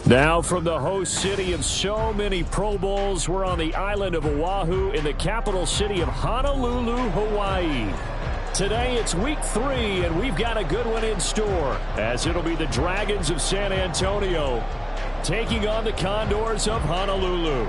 Now from the host city of so many Pro Bowls, we're on the island of Oahu in the capital city of Honolulu, Hawaii. Today it's week 3, and we've got a good one in store, as it'll be the Dragons of San Antonio taking on the Condors of Honolulu.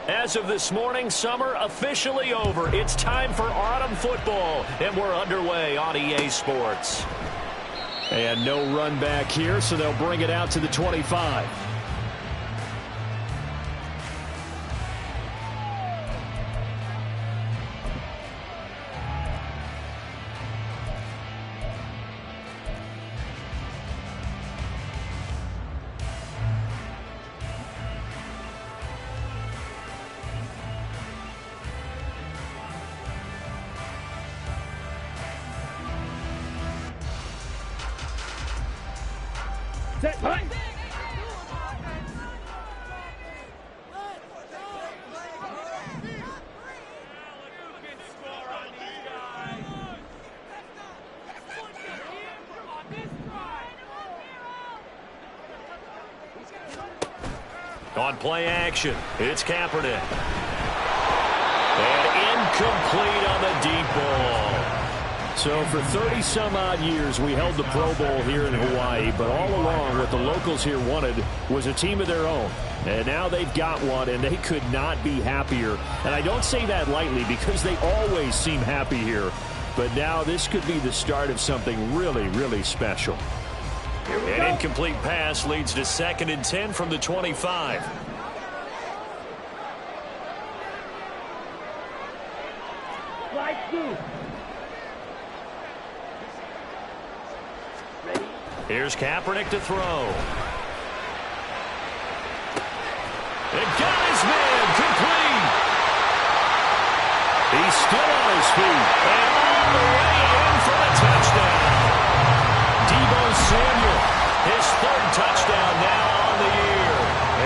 As of this morning, summer officially over. It's time for autumn football, and we're underway on EA Sports. And no run back here, so they'll bring it out to the 25. On play action, it's Kaepernick. And incomplete on the deep ball. So for 30-some-odd years, we held the Pro Bowl here in Hawaii, but all along what the locals here wanted was a team of their own. And now they've got one, and they could not be happier. And I don't say that lightly because they always seem happy here. But now this could be the start of something really, really special. An incomplete pass leads to 2nd and 10 from the 25. Here's Kaepernick to throw. And got his man complete. He's still on his feet. And all the way in for the touchdown. Samuel, his 3rd touchdown now on the year.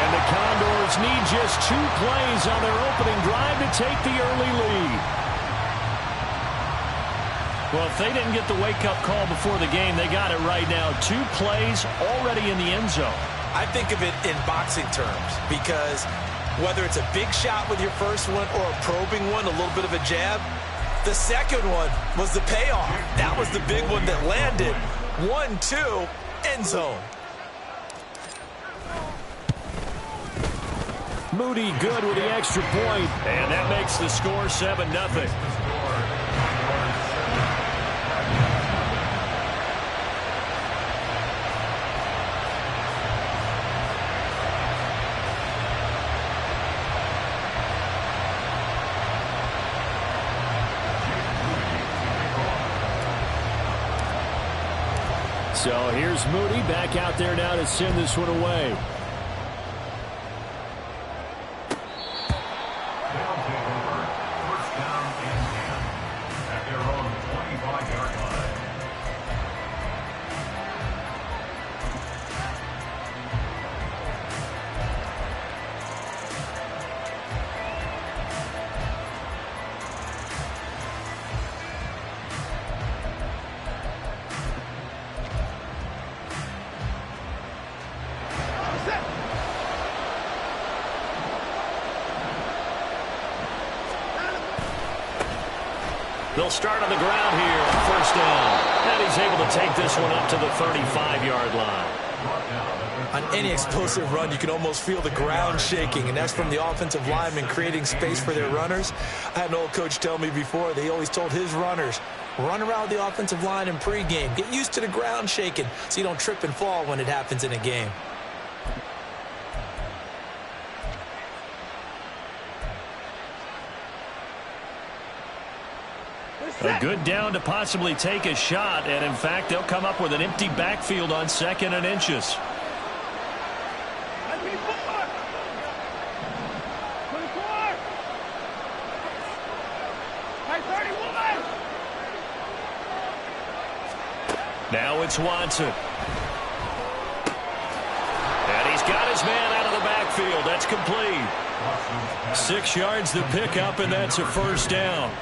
And the Condors need just 2 plays on their opening drive to take the early lead. Well, if they didn't get the wake-up call before the game, they got it right now. 2 plays already in the end zone. I think of it in boxing terms because whether it's a big shot with your first one or a probing one, a little bit of a jab, the second one was the payoff. That was the big one that landed. 1-2, end zone. Moody good with the extra point, and that makes the score 7-0. So here's Moody back out there now to send this one away. They'll start on the ground here on 1st down. And he's able to take this one up to the 35-yard line. On any explosive run, you can almost feel the ground shaking, and that's from the offensive linemen creating space for their runners. I had an old coach tell me before, they always told his runners, run around the offensive line in pregame. Get used to the ground shaking so you don't trip and fall when it happens in a game. A good down to possibly take a shot, and in fact, they'll come up with an empty backfield on 2nd and inches. Now it's Watson. And he's got his man out of the backfield. backfield. That's complete. 6 yards to pick up, and that's a first down.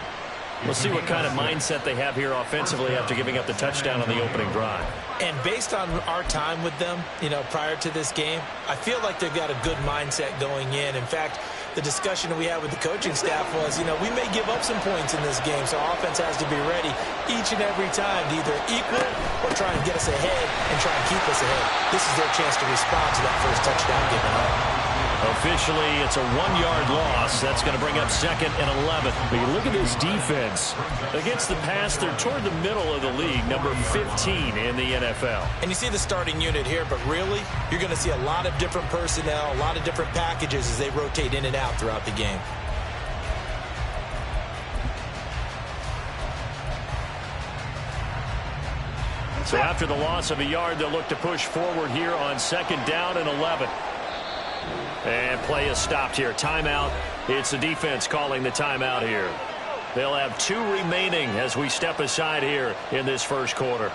Let's see what kind of mindset they have here offensively after giving up the touchdown on the opening drive. And based on our time with them, prior to this game, I feel like they've got a good mindset going in. In fact, the discussion that we had with the coaching staff was, we may give up some points in this game, so offense has to be ready each and every time to either equal or try and get us ahead and try and keep us ahead. This is their chance to respond to that first touchdown given up. Officially, it's a 1-yard loss. That's going to bring up 2nd and 11. But you look at this defense. Against the pass, they're toward the middle of the league, number 15 in the NFL. And you see the starting unit here, but really, you're going to see a lot of different personnel, a lot of different packages as they rotate in and out throughout the game. So after the loss of a yard, they'll look to push forward here on 2nd down and 11. And play is stopped here. Timeout. It's the defense calling the timeout here. They'll have 2 remaining as we step aside here in this first quarter.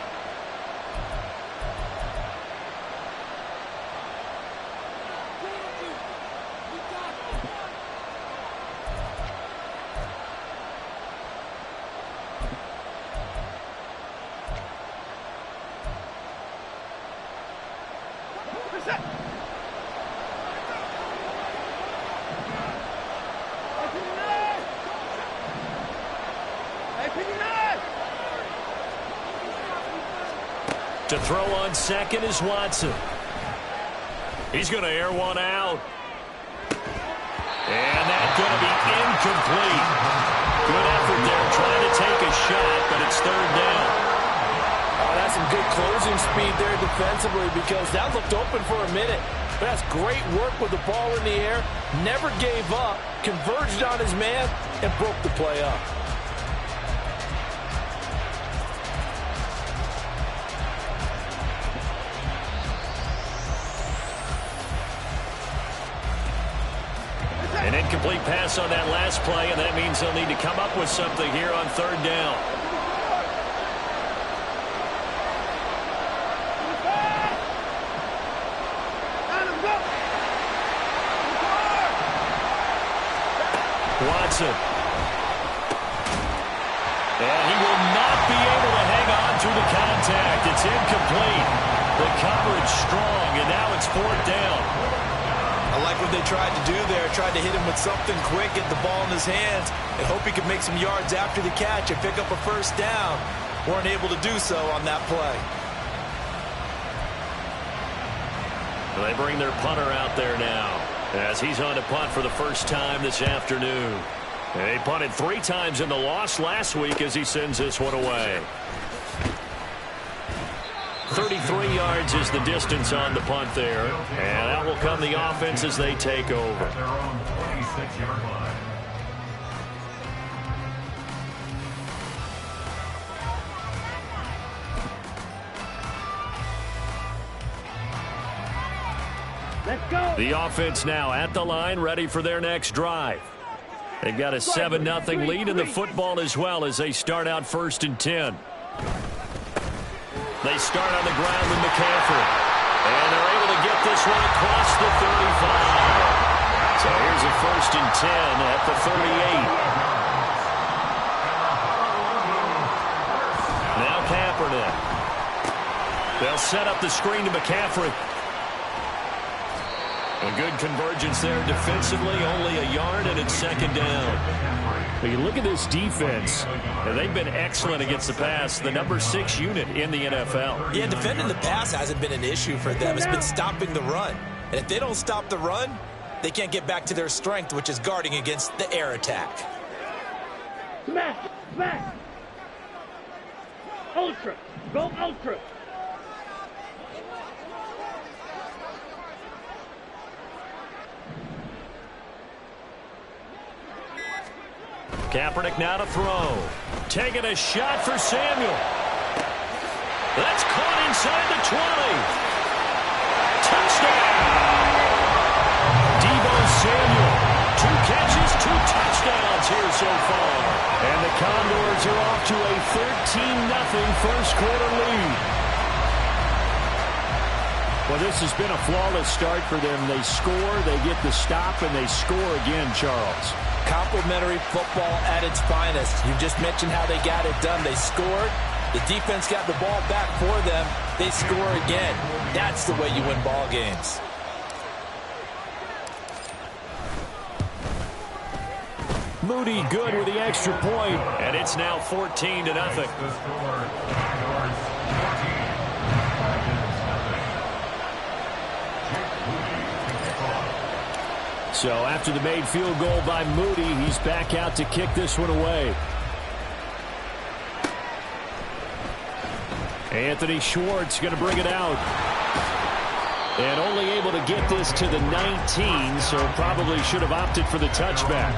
To throw on 2nd is Watson. He's going to air one out. And that's going to be incomplete. Good effort there trying to take a shot, but it's 3rd down. Oh, that's some good closing speed there defensively because that looked open for a minute. But that's great work with the ball in the air. Never gave up, converged on his man, and broke the play up. An incomplete pass on that last play, and that means they'll need to come up with something here on 3rd down. Watson. And he will not be able to hang on through the contact. It's incomplete. The coverage strong, and now it's 4th down. I like what they tried to do there. Tried to hit him with something quick, get the ball in his hands, and hope he could make some yards after the catch and pick up a first down. Weren't able to do so on that play. They bring their punter out there now as he's on to punt for the first time this afternoon. They punted 3 times in the loss last week as he sends this one away. 33 yards is the distance on the punt there. And out will come the offense as they take over. Let's go. The offense now at the line, ready for their next drive. They've got a 7-0 lead in the football as well as they start out 1st and 10. They start on the ground with McCaffrey. And they're able to get this one across the 35. So here's a 1st and 10 at the 38. Now Kaepernick. They'll set up the screen to McCaffrey. A good convergence there defensively, only a yard, and it's 2nd down. But you look at this defense, and they've been excellent against the pass, the number 6 unit in the NFL. Yeah, defending the pass hasn't been an issue for them. It's been stopping the run. And if they don't stop the run, they can't get back to their strength, which is guarding against the air attack. Smash! Smash! Ultra! Go ultra! Kaepernick now to throw. Taking a shot for Samuel. That's caught inside the 20. Touchdown! Deebo Samuel. 2 catches, 2 touchdowns here so far. And the Condors are off to a 13-0 first quarter lead. Well, this has been a flawless start for them. They score, they get the stop, and they score again, Charles. Complimentary football at its finest. You just mentioned how they got it done. They scored. The defense got the ball back for them. They score again. That's the way you win ball games. Moody good with the extra point, and it's now 14-0. So after the made field goal by Moody, he's back out to kick this one away. Anthony Schwartz going to bring it out. And only able to get this to the 19, so probably should have opted for the touchback.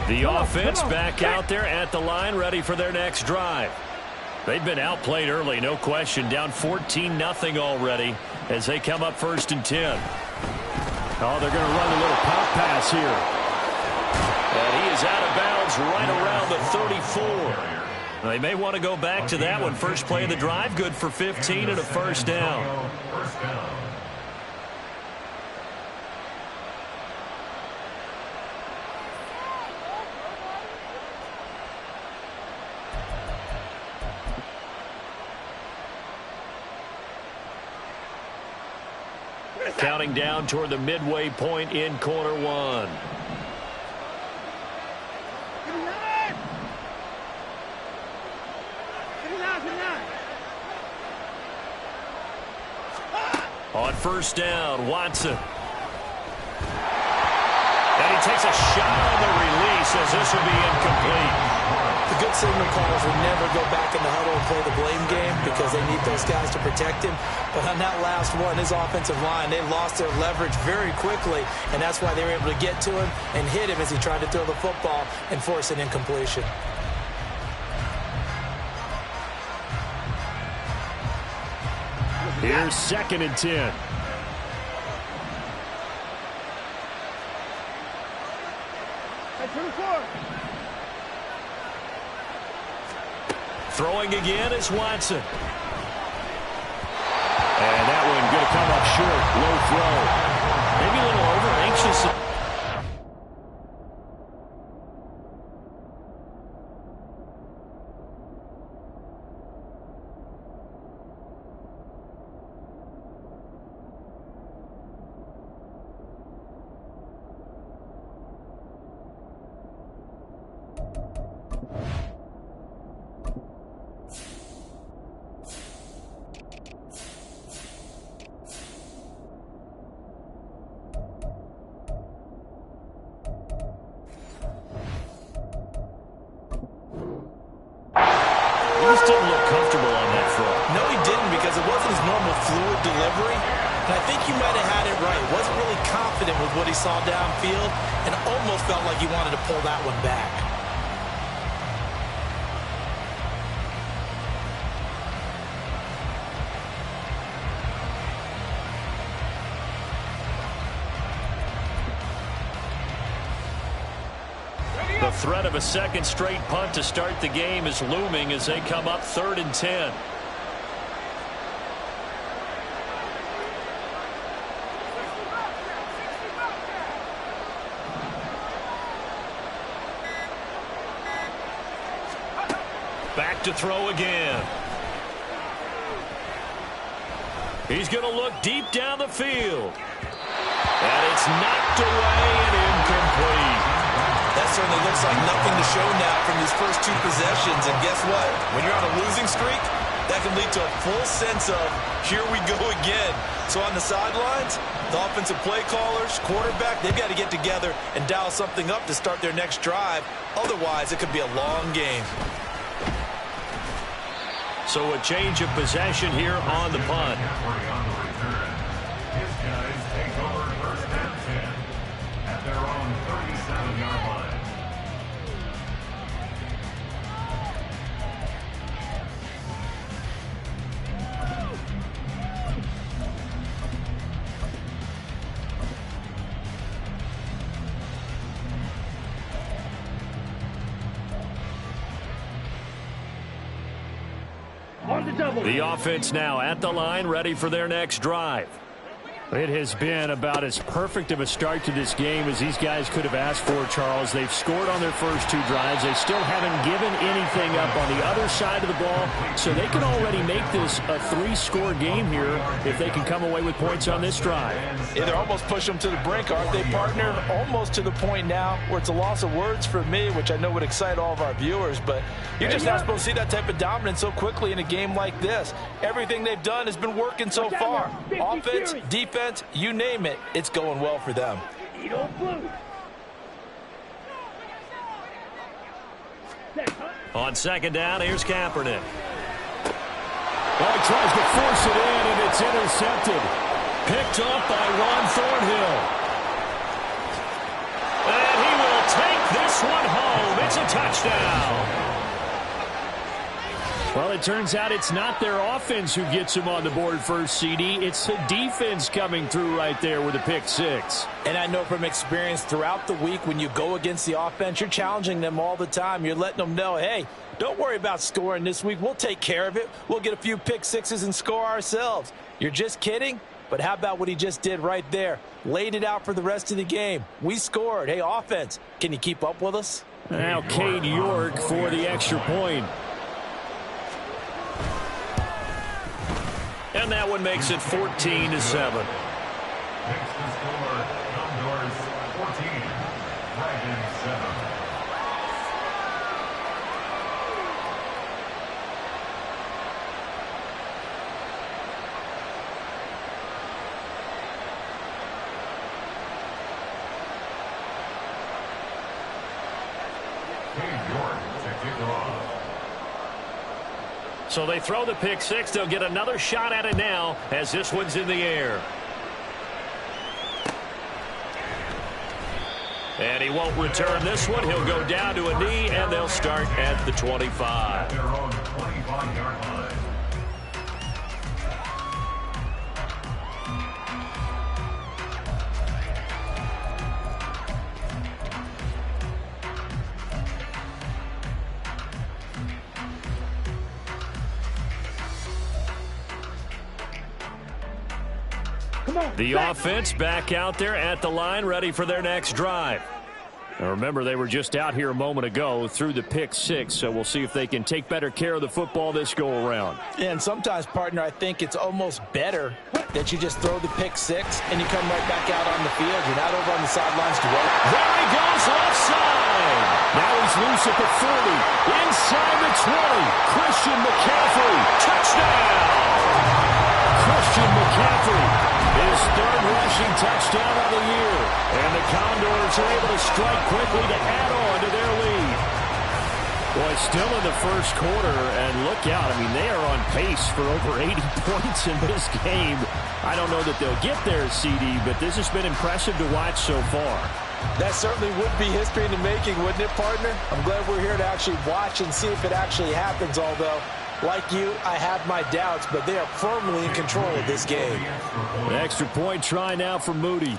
The offense back out there at the line, ready for their next drive. They've been outplayed early, no question. Down 14-0 already as they come up 1st and 10. Oh, they're going to run a little pop pass here. And he is out of bounds right around the 34. They may want to go back to that one. First play of the drive, good for 15 and a first down. Counting down toward the midway point in quarter one. On first down, Watson. And he takes a shot on the release as this will be incomplete. The good signal callers will never go back in the huddle and play the blame game because they need those guys to protect him. But on that last one, his offensive line, they lost their leverage very quickly, and that's why they were able to get to him and hit him as he tried to throw the football and force an incompletion. Here's 2nd and 10. Throwing again is Watson. And that one going to come up short. Low throw. Maybe a little over anxious. Didn't look comfortable on that front. No, he didn't because it wasn't his normal fluid delivery. And I think you might have had it right. Wasn't really confident with what he saw downfield and almost felt like he wanted to pull that one back. The threat of a second straight punt to start the game is looming as they come up 3rd and 10. Back to throw again. He's going to look deep down the field. And it's knocked away and incomplete. That certainly looks like nothing to show now from these first 2 possessions. And guess what? When you're on a losing streak, that can lead to a full sense of, here we go again. So on the sidelines, the offensive play callers, quarterback, they've got to get together and dial something up to start their next drive. Otherwise, it could be a long game. So a change of possession here on the punt. The offense now at the line, ready for their next drive. It has been about as perfect of a start to this game as these guys could have asked for, Charles. They've scored on their first 2 drives. They still haven't given anything up on the other side of the ball, so they can already make this a 3-score game here if they can come away with points on this drive. Yeah, they're almost pushing them to the brink, aren't they, partner? Almost to the point now where it's a loss of words for me, which I know would excite all of our viewers, but you're just not supposed to see that type of dominance so quickly in a game like this. Everything they've done has been working so far. Offense, defense, you name it, it's going well for them. On second down, here's Kaepernick. Well, he tries to force it in, and it's intercepted. Picked up by Ron Thornhill. And he will take this one home. It's a touchdown. Well, it turns out it's not their offense who gets them on the board first, CD. It's the defense coming through right there with a pick 6. And I know from experience throughout the week when you go against the offense, you're challenging them all the time. You're letting them know, hey, don't worry about scoring this week. We'll take care of it. We'll get a few pick 6s and score ourselves. You're just kidding? But how about what he just did right there? Laid it out for the rest of the game. We scored. Hey, offense, can you keep up with us? Now Cade York for the extra point. And that one makes it 14-7. Next to score, Commodores 14, Dragons 7. Cade York to kick off. So they throw the pick 6. They'll get another shot at it now as this one's in the air. And he won't return this one. He'll go down to a knee, and they'll start at the 25. Their own 25-yard line. The offense back out there at the line, ready for their next drive. Now remember, they were just out here a moment ago through the pick 6, so we'll see if they can take better care of the football this go-around. And sometimes, partner, I think it's almost better that you just throw the pick 6 and you come right back out on the field. You're not over on the sidelines to wait. There he goes, offside! Now he's loose at the 40, inside the 20. Christian McCaffrey, touchdown! Christian McCaffrey. His 3rd rushing touchdown of the year. And the Condors are able to strike quickly to add on to their lead. Boy, still in the first quarter, and look out. I mean, they are on pace for over 80 points in this game. I don't know that they'll get there, CD, but this has been impressive to watch so far. That certainly would be history in the making, wouldn't it, partner? I'm glad we're here to actually watch and see if it actually happens, although, like you, I have my doubts, but they are firmly in control of this game. An extra point try now for Moody.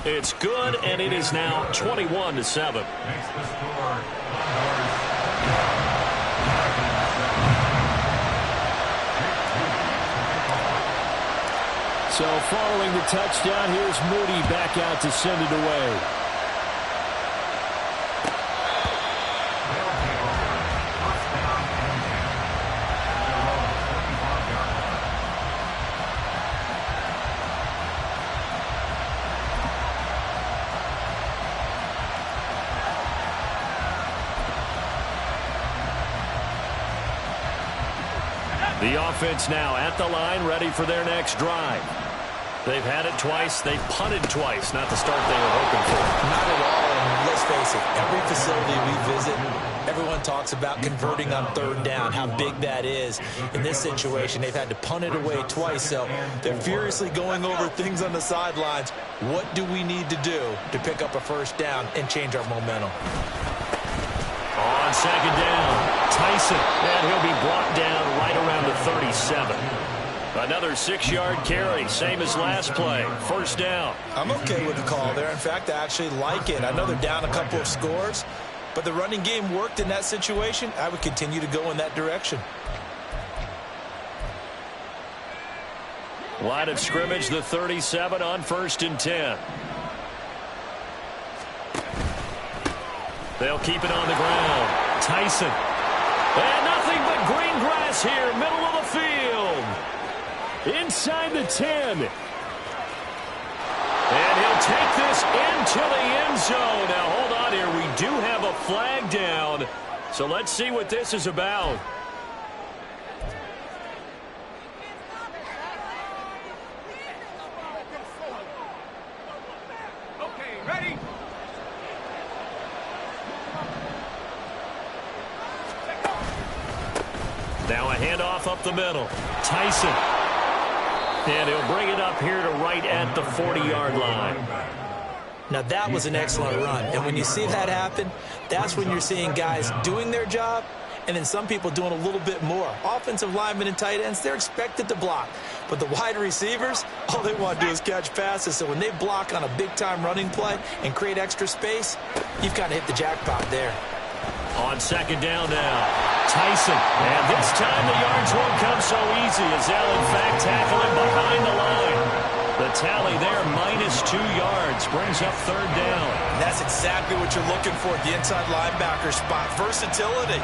It's good, and it is now 21-7. Next to score, So following the touchdown, here's Moody back out to send it away. The offense now at the line, ready for their next drive. They've had it twice. They've punted twice. Not the start they were hoping for. Not at all, and let's face it, every facility we visit, everyone talks about converting on 3rd down, how big that is. In this situation, they've had to punt it away twice, so they're furiously going over things on the sidelines. What do we need to do to pick up a 1st down and change our momentum? On 2nd down, Tyson, and he'll be brought down right around the 37. Another 6-yard carry, same as last play. 1st down. I'm okay with the call there. In fact, I actually like it. I know they're down a couple of scores, but the running game worked in that situation. I would continue to go in that direction. Line of scrimmage, the 37 on 1st and 10. They'll keep it on the ground. Tyson. And nothing but green grass here, middle of the field. Inside the 10. And he'll take this into the end zone. Now, hold on here. We do have a flag down. So let's see what this is about. Okay, ready? Now a handoff up the middle. Tyson. And he'll bring it up here to right at the 40-yard line. Now, that was an excellent run. And when you see that happen, that's when you're seeing guys doing their job and then some people doing a little bit more. Offensive linemen and tight ends, they're expected to block. But the wide receivers, all they want to do is catch passes. So when they block on a big-time running play and create extra space, you've kind of hit the jackpot there. On 2nd down now, Tyson. And this time the yards won't come so easy as they'll, in fact, tackle him behind the line. The tally there, -2 yards, brings up 3rd down. And that's exactly what you're looking for at the inside linebacker spot, versatility.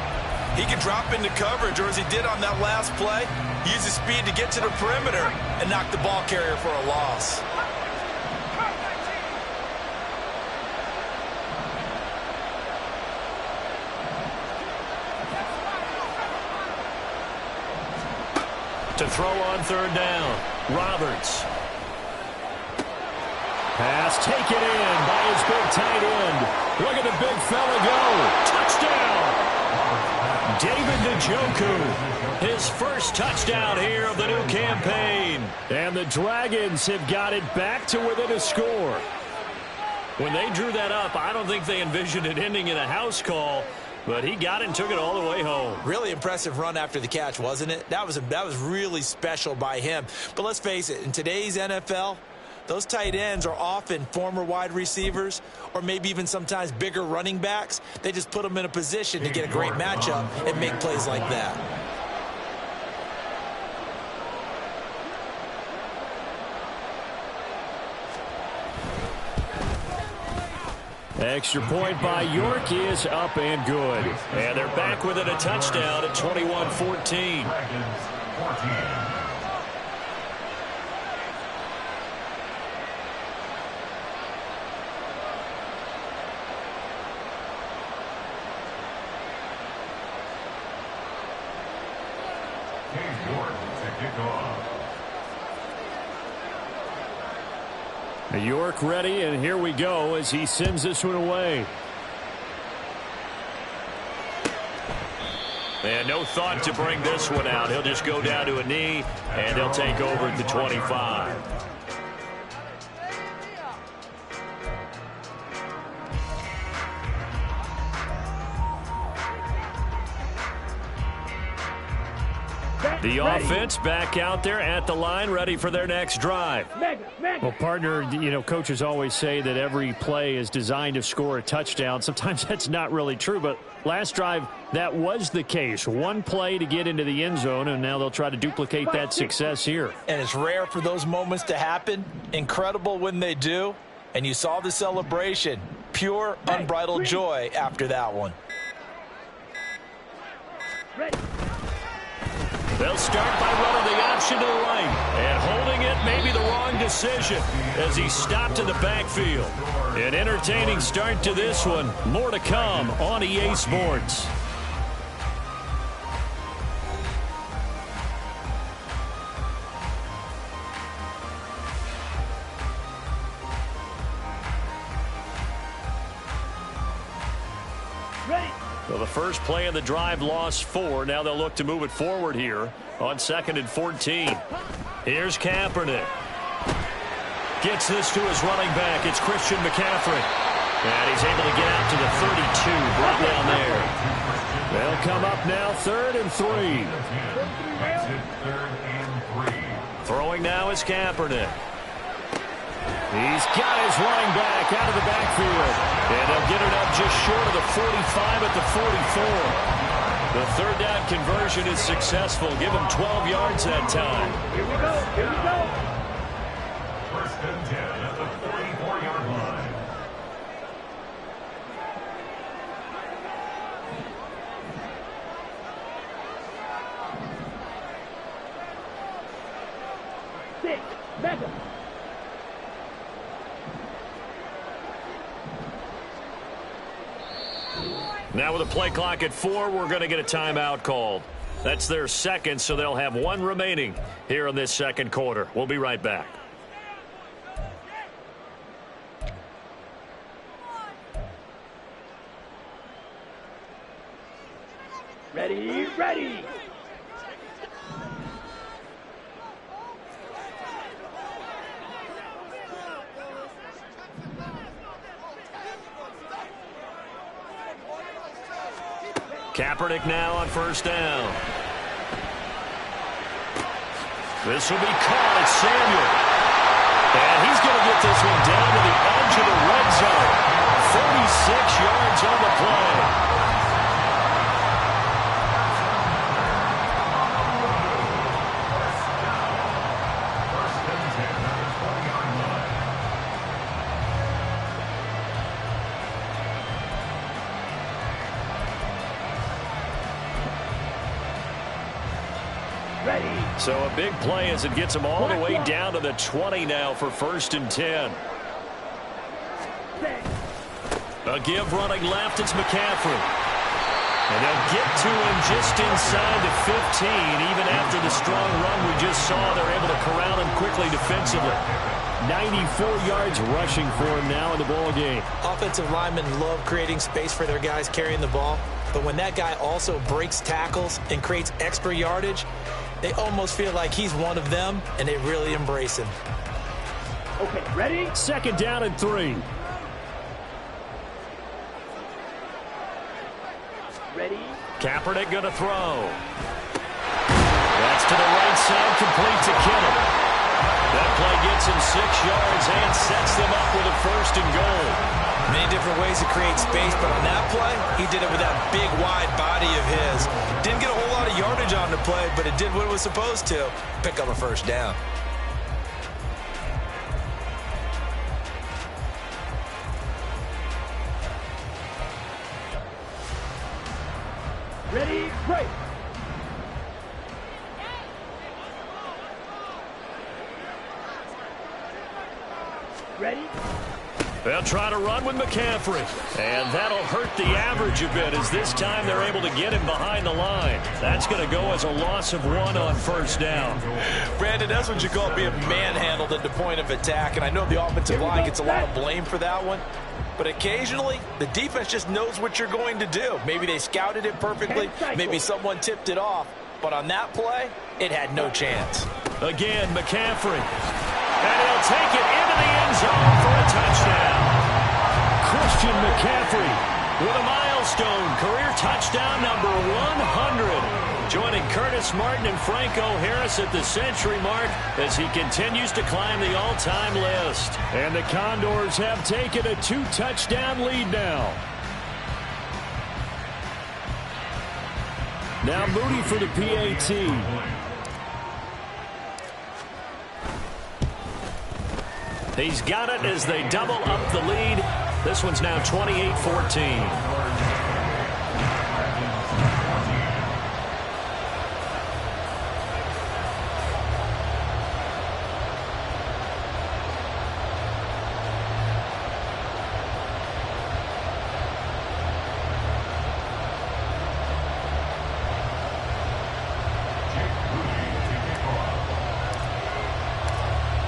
He can drop into coverage, or as he did on that last play, use his speed to get to the perimeter and knock the ball carrier for a loss. To throw on 3rd down, Roberts. Pass taken in by his big tight end. Look at the big fella go. Touchdown! David Njoku, his first touchdown here of the new campaign. And the Dragons have got it back to within a score. When they drew that up, I don't think they envisioned it ending in a house call. But he got it and took it all the way home. Really impressive run after the catch, wasn't it? That was really special by him. But let's face it, in today's NFL, those tight ends are often former wide receivers or maybe even sometimes bigger running backs. They just put them in a position to get a great matchup and make plays like that. Extra point by York is up and good. And they're back within a touchdown at 21-14. York ready, and here we go as he sends this one away. And no thought to bring this one out. He'll just go down to a knee, and he'll take over at the 25. The offense back out there at the line, ready for their next drive. Well, partner, coaches always say that every play is designed to score a touchdown. Sometimes that's not really true, but last drive, that was the case. One play to get into the end zone, and now they'll try to duplicate that success here. And it's rare for those moments to happen. Incredible when they do. And you saw the celebration. Pure, unbridled joy after that one. They'll start by running the option to the right. And holding it may be the wrong decision as he stopped in the backfield. An entertaining start to this one. More to come on EA Sports. Well, the first play of the drive lost 4. Now they'll look to move it forward here on 2nd and 14. Here's Kaepernick. Gets this to his running back. It's Christian McCaffrey. And he's able to get out to the 32. Brought down there. They'll come up now 3rd and 3. Throwing now is Kaepernick. He's got his running back out of the backfield. And they'll get it up just short of the 45 at the 44. The third down conversion is successful. Give him 12 yards that time. Here we go. Here we go. First and 10 at the 44-yard line. Six. Back up. Now with a play clock at 4, we're going to get a timeout called. That's their second, so they'll have one remaining here in this second quarter. We'll be right back. Ready, ready. Kaepernick now on first down. This will be caught at Samuel. And he's going to get this one down to the edge of the red zone. 36 yards on the play. So a big play as it gets them all the way down to the 20 now for first and 10. A give running left, it's McCaffrey. And they'll get to him just inside the 15. Even after the strong run we just saw, they're able to corral him quickly defensively. 94 yards rushing for him now in the ball game. Offensive linemen love creating space for their guys carrying the ball. But when that guy also breaks tackles and creates extra yardage, they almost feel like he's one of them, and they really embrace him. Okay, ready? Second down and 3. Ready? Kaepernick going to throw. That's to the right side, complete to Kittle. That play gets him 6 yards and sets them up with a first and goal. Many different ways to create space, but on that play, he did it with that big, wide body of his. Didn't get a whole lot of yardage on the play, but it did what it was supposed to. Pick up a first down. Ready, break. Ready? They'll try to run with McCaffrey. And that'll hurt the average a bit as this time they're able to get him behind the line. That's going to go as a loss of 1 on first down. Brandon, that's what you call being manhandled at the point of attack. And I know the offensive line gets a lot of blame for that one. But occasionally, the defense just knows what you're going to do. Maybe they scouted it perfectly. Maybe someone tipped it off. But on that play, it had no chance. Again, McCaffrey. And he'll take it into the end zone for a touchdown. Christian McCaffrey with a milestone career touchdown number 100. Joining Curtis Martin and Franco Harris at the century mark as he continues to climb the all-time list. And the Condors have taken a 2-touchdown lead now. Now Moody for the PAT. He's got it as they double up the lead. This one's now 28-14.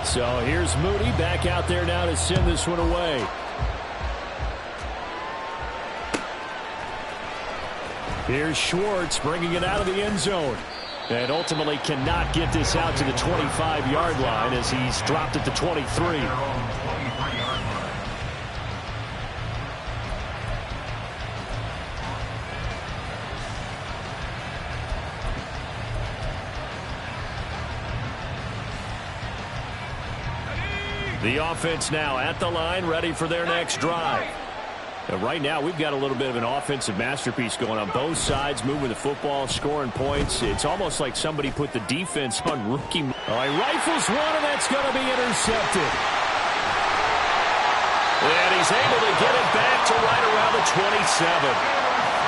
So here's Moody back out there now to send this one away. Here's Schwartz bringing it out of the end zone. And ultimately cannot get this out to the 25-yard line as he's dropped at the 23. The offense now at the line, ready for their next drive. Right now, we've got a little bit of an offensive masterpiece going on both sides, moving the football, scoring points. It's almost like somebody put the defense on rookie. He rifles one, and that's going to be intercepted. And he's able to get it back to right around the 27.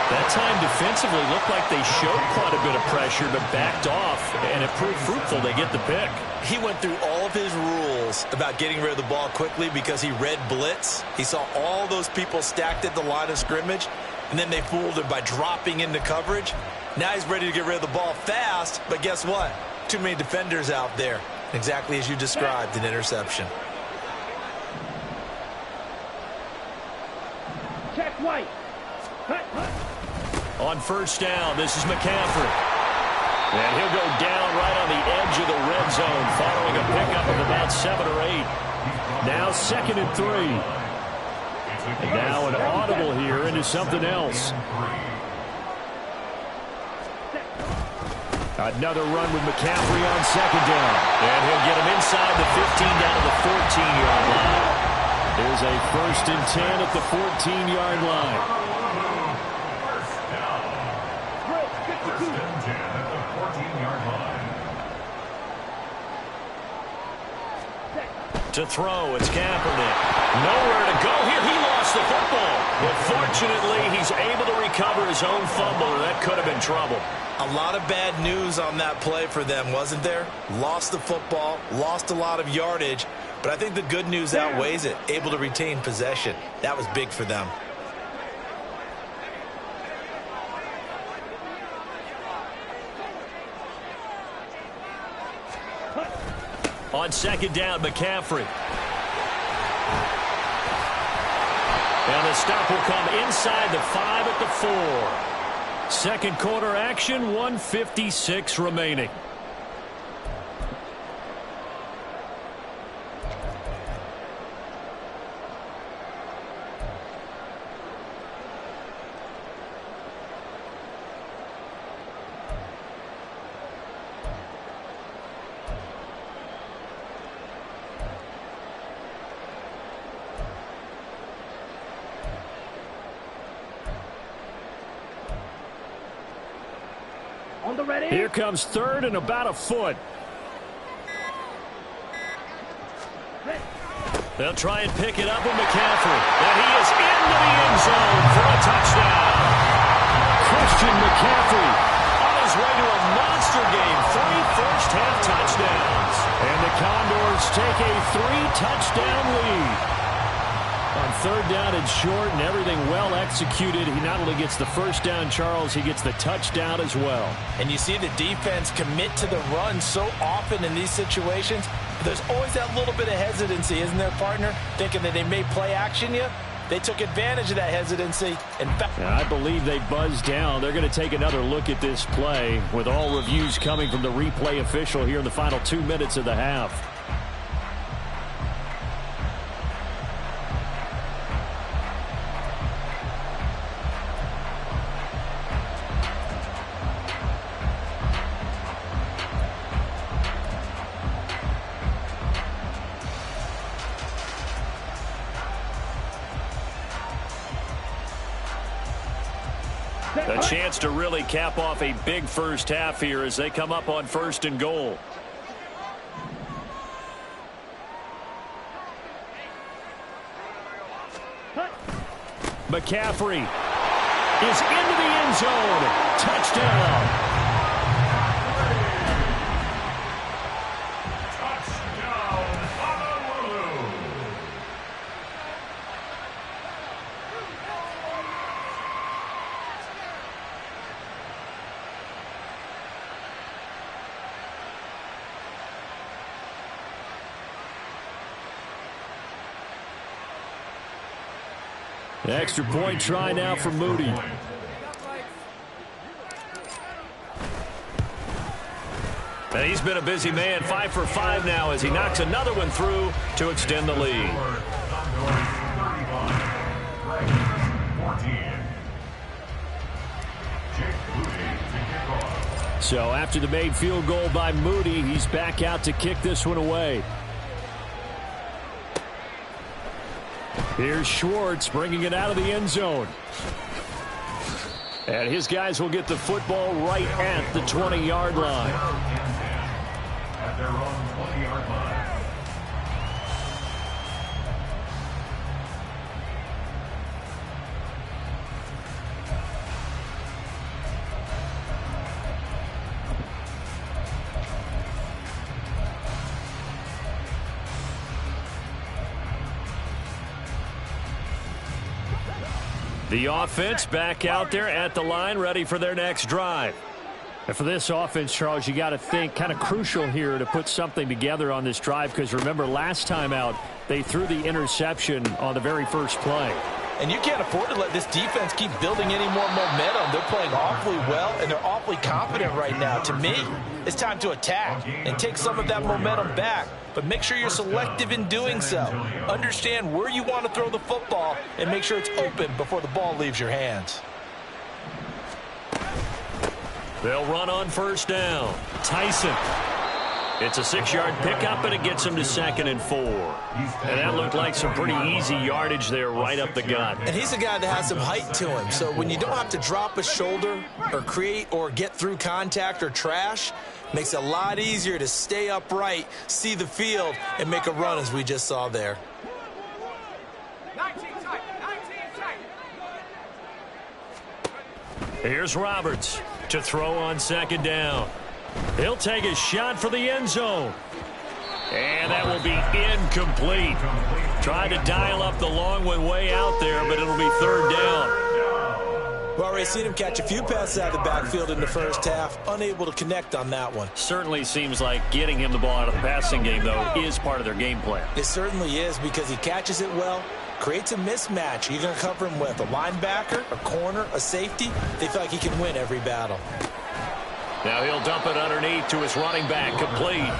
That time defensively looked like they showed quite a bit of pressure, but backed off, and it proved fruitful. They get the pick. He went through all of his rules about getting rid of the ball quickly because he read blitz. He saw all those people stacked at the line of scrimmage, and then they fooled him by dropping into coverage. Now he's ready to get rid of the ball fast, but guess what? Too many defenders out there. Exactly as you described, an interception. Check white. On first down, this is McCaffrey. And he'll go down right on the edge of the red zone following a pickup of about 7 or 8. Now 2nd and 3. And now an audible here into something else. Another run with McCaffrey on 2nd down. And he'll get him inside the 15 down to the 14-yard line. There's a 1st and 10 at the 14-yard line. To throw, it's Kaepernick. Nowhere to go here. He lost the football. But fortunately, he's able to recover his own fumble, or that could have been trouble. A lot of bad news on that play for them, wasn't there? Lost the football, lost a lot of yardage, but I think the good news outweighs it. Able to retain possession. That was big for them. On 2nd down, McCaffrey. And the stop will come inside the 5 at the 4. Second quarter action, 1:56 remaining. Here comes 3rd and about a foot. They'll try and pick it up with McCaffrey. And he is into the end zone for a touchdown. Christian McCaffrey on his way to a monster game. 3 first-half touchdowns. And the Condors take a 3-touchdown lead. On 3rd down and short and everything well executed, he not only gets the first down, Charles, he gets the touchdown as well. And you see the defense commit to the run so often in these situations. There's always that little bit of hesitancy, isn't there, partner? Thinking that they may play action you. They took advantage of that hesitancy. In fact, I believe they buzzed down. They're going to take another look at this play with all reviews coming from the replay official here in the final 2 minutes of the half. A chance to really cap off a big first half here as they come up on 1st and goal. McCaffrey is into the end zone. Touchdown. The extra point try now for Moody. And he's been a busy man, 5 for 5 now as he knocks another one through to extend the lead. So after the made field goal by Moody, he's back out to kick this one away. Here's Schwartz bringing it out of the end zone. And his guys will get the football right at the 20-yard line. At their own 20-yard line. The offense back out there at the line, ready for their next drive. And for this offense, Charles, you got to think kind of crucial here to put something together on this drive, because remember, last time out, they threw the interception on the very first play. And you can't afford to let this defense keep building any more momentum. They're playing awfully well, and they're awfully confident right now. To me, it's time to attack and take some of that momentum back. But make sure you're selective in doing so. Understand where you want to throw the football and make sure it's open before the ball leaves your hands. They'll run on first down. Tyson. It's a 6-yard pickup, and it gets him to 2nd and 4. And that looked like some pretty easy yardage there right up the gut. And he's a guy that has some height to him. So when you don't have to drop a shoulder or create or get through contact or trash, makes it a lot easier to stay upright, see the field, and make a run as we just saw there. 19 tight. Here's Roberts to throw on 2nd down. He'll take a shot for the end zone. And that will be incomplete. Trying to dial up the long one way out there, but it'll be 3rd down. We've already seen him catch a few passes out of the backfield in the first half. Unable to connect on that one. Certainly seems like getting him the ball out of the passing game, though, is part of their game plan. It certainly is, because he catches it well, creates a mismatch. You're going to cover him with a linebacker, a corner, a safety. They feel like he can win every battle. Now he'll dump it underneath to his running back, complete.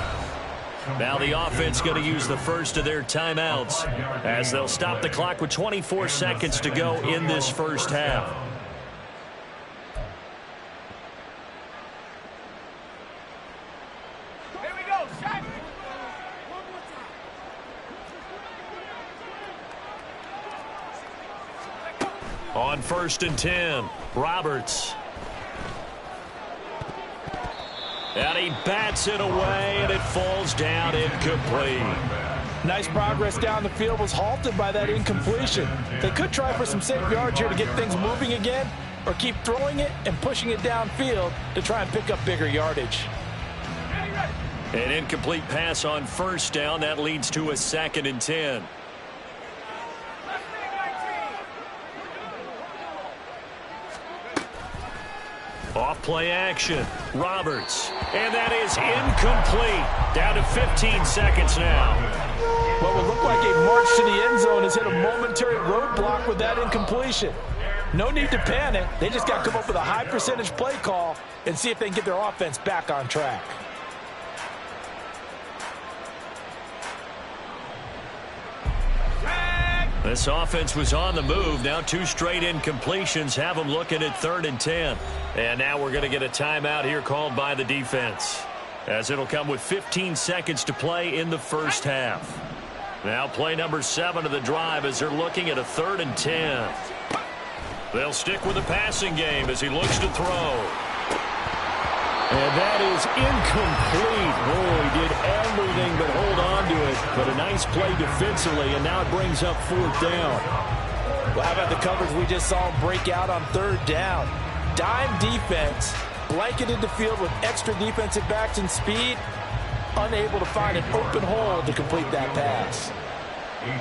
Now the offense going to use the first of their timeouts as they'll stop the clock with 24 seconds to go in this first half. Here we go, Shaq. On 1st and 10, Roberts. And he bats it away, and it falls down incomplete. Nice progress down the field, was halted by that incompletion. They could try for some safe yards here to get things moving again, or keep throwing it and pushing it downfield to try and pick up bigger yardage. An incomplete pass on 1st down. That leads to a 2nd and 10. Off play action. Roberts. And that is incomplete. Down to 15 seconds now. What would look like a march to the end zone has hit a momentary roadblock with that incompletion. No need to panic. They just got to come up with a high percentage play call and see if they can get their offense back on track. This offense was on the move. Now 2 straight incompletions have them looking at 3rd and 10. And now we're going to get a timeout here called by the defense, as it'll come with 15 seconds to play in the first half. Now play number 7 of the drive as they're looking at a 3rd and 10. They'll stick with the passing game as he looks to throw. And that is incomplete. Oh, he did everything but hold on to it. But a nice play defensively, and now it brings up 4th down. Well, how about the coverage we just saw him break out on 3rd down? Dime defense, blanketed the field with extra defensive backs and speed, unable to find an open hole to complete that pass. A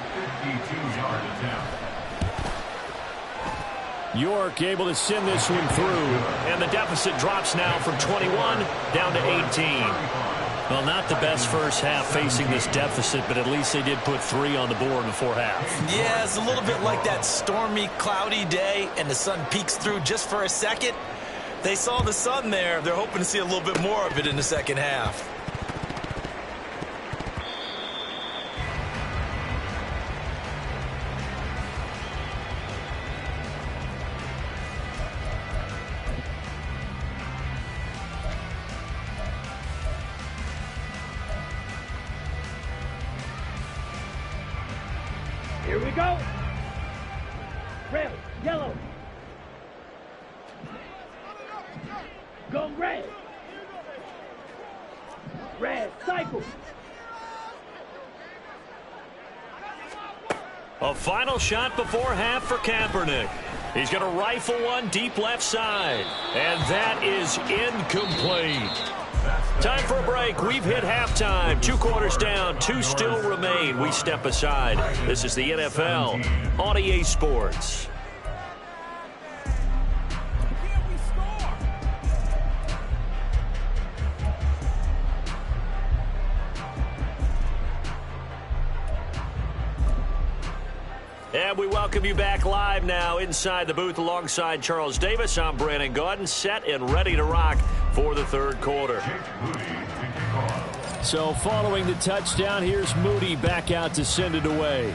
52-yard attempt. York able to send this one through, and the deficit drops now from 21 down to 18. Well, not the best first half facing this deficit, but at least they did put 3 on the board before half. Yeah, it's a little bit like that stormy, cloudy day, and the sun peeks through just for a second. They saw the sun there. They're hoping to see a little bit more of it in the second half. Here we go. Go red. Red, cycle. A final shot before half for Kaepernick. He's going to rifle one deep left side. And that is incomplete. Time for a break. We've hit halftime. 2 quarters down. 2 still remain. We step aside. This is the NFL on EA Sports. And we welcome you back live now inside the booth alongside Charles Davis. I'm Brandon Gaudin, set and ready to rock for the third quarter. So following the touchdown, here's Moody back out to send it away.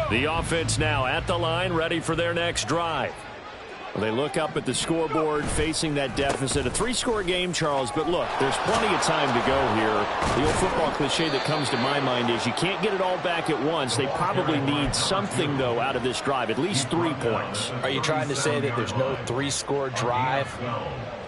The offense now at the line, ready for their next drive. Well, they look up at the scoreboard, facing that deficit. A 3-score game, Charles, but look, there's plenty of time to go here. The old football cliche that comes to my mind is you can't get it all back at once. They probably need something, though, out of this drive, at least 3 points. Are you trying to say that there's no 3-score drive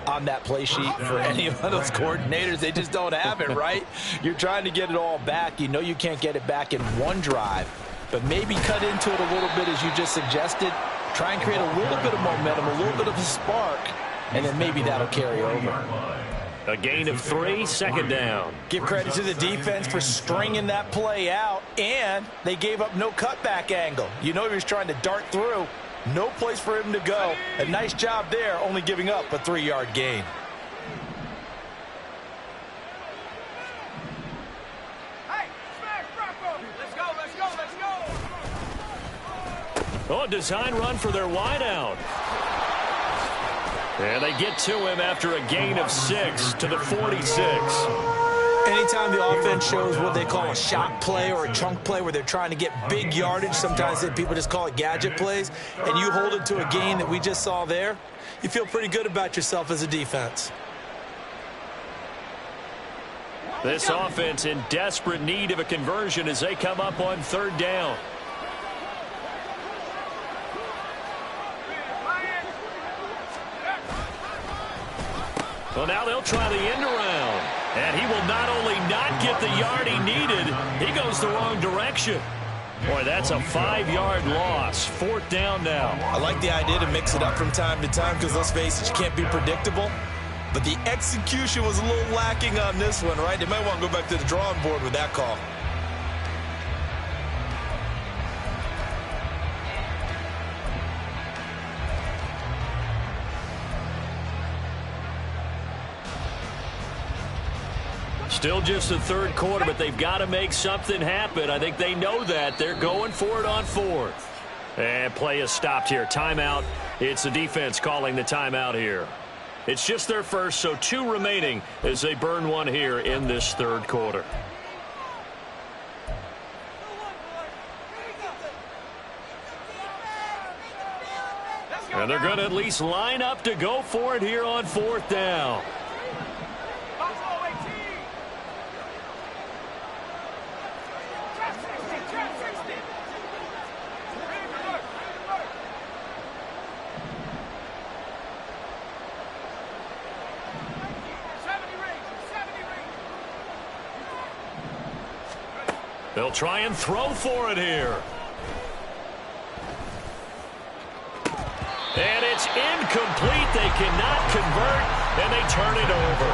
on that play sheet for any of those coordinators? They just don't have it, right? You're trying to get it all back. You know you can't get it back in one drive. But maybe cut into it a little bit, as you just suggested. Try and create a little bit of momentum, a little bit of a spark, and then maybe that'll carry over. A gain of 3, second down. Give credit to the defense for stringing that play out, and they gave up no cutback angle. You know he was trying to dart through. No place for him to go. A nice job there, only giving up a 3-yard gain. Oh, design run for their wideout. And they get to him after a gain of 6 to the 46. Anytime the offense shows what they call a shot play or a chunk play where they're trying to get big yardage, sometimes people just call it gadget plays, and you hold it to a gain that we just saw there, you feel pretty good about yourself as a defense. This offense in desperate need of a conversion as they come up on 3rd down. Well, now they'll try the end around. And he will not only not get the yard he needed, he goes the wrong direction. Boy, that's a 5-yard loss. 4th down now. I like the idea to mix it up from time to time because, let's face it, you can't be predictable. But the execution was a little lacking on this one, right? They might want to go back to the drawing board with that call. Still just the 3rd quarter, but they've got to make something happen. I think they know that. They're going for it on 4th. And play is stopped here. Timeout. It's the defense calling the timeout here. It's just their first, so 2 remaining as they burn one here in this 3rd quarter. And they're going to at least line up to go for it here on 4th down. They'll try and throw for it here. And it's incomplete. They cannot convert, and they turn it over.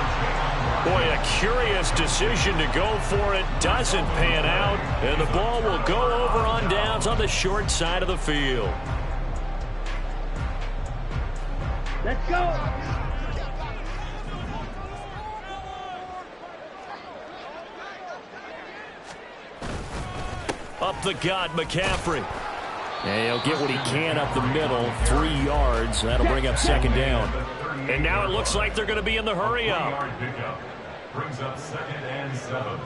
Boy, a curious decision to go for it. Doesn't pan out, and the ball will go over on downs on the short side of the field. Let's go. Up the gut, McCaffrey. And he'll get what he can up the middle, 3 yards. That'll bring up 2nd down. And now it looks like they're going to be in the hurry up. Brings up 2nd and 7.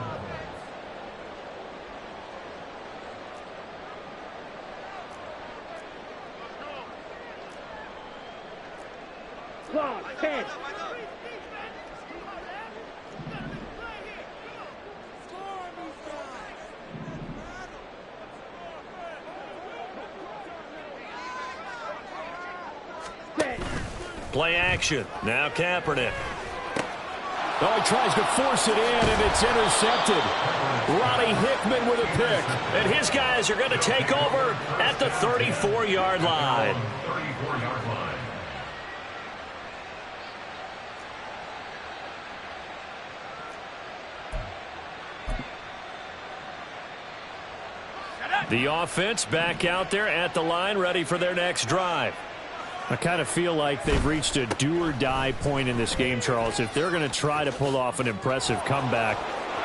Long, 10. Play action. Now Kaepernick. Oh, he tries to force it in, and it's intercepted. Ronnie Hickman with a pick. And his guys are going to take over at the 34-yard line. 34-yard line. The offense back out there at the line, ready for their next drive. I kind of feel like they've reached a do-or-die point in this game, Charles. If they're going to try to pull off an impressive comeback,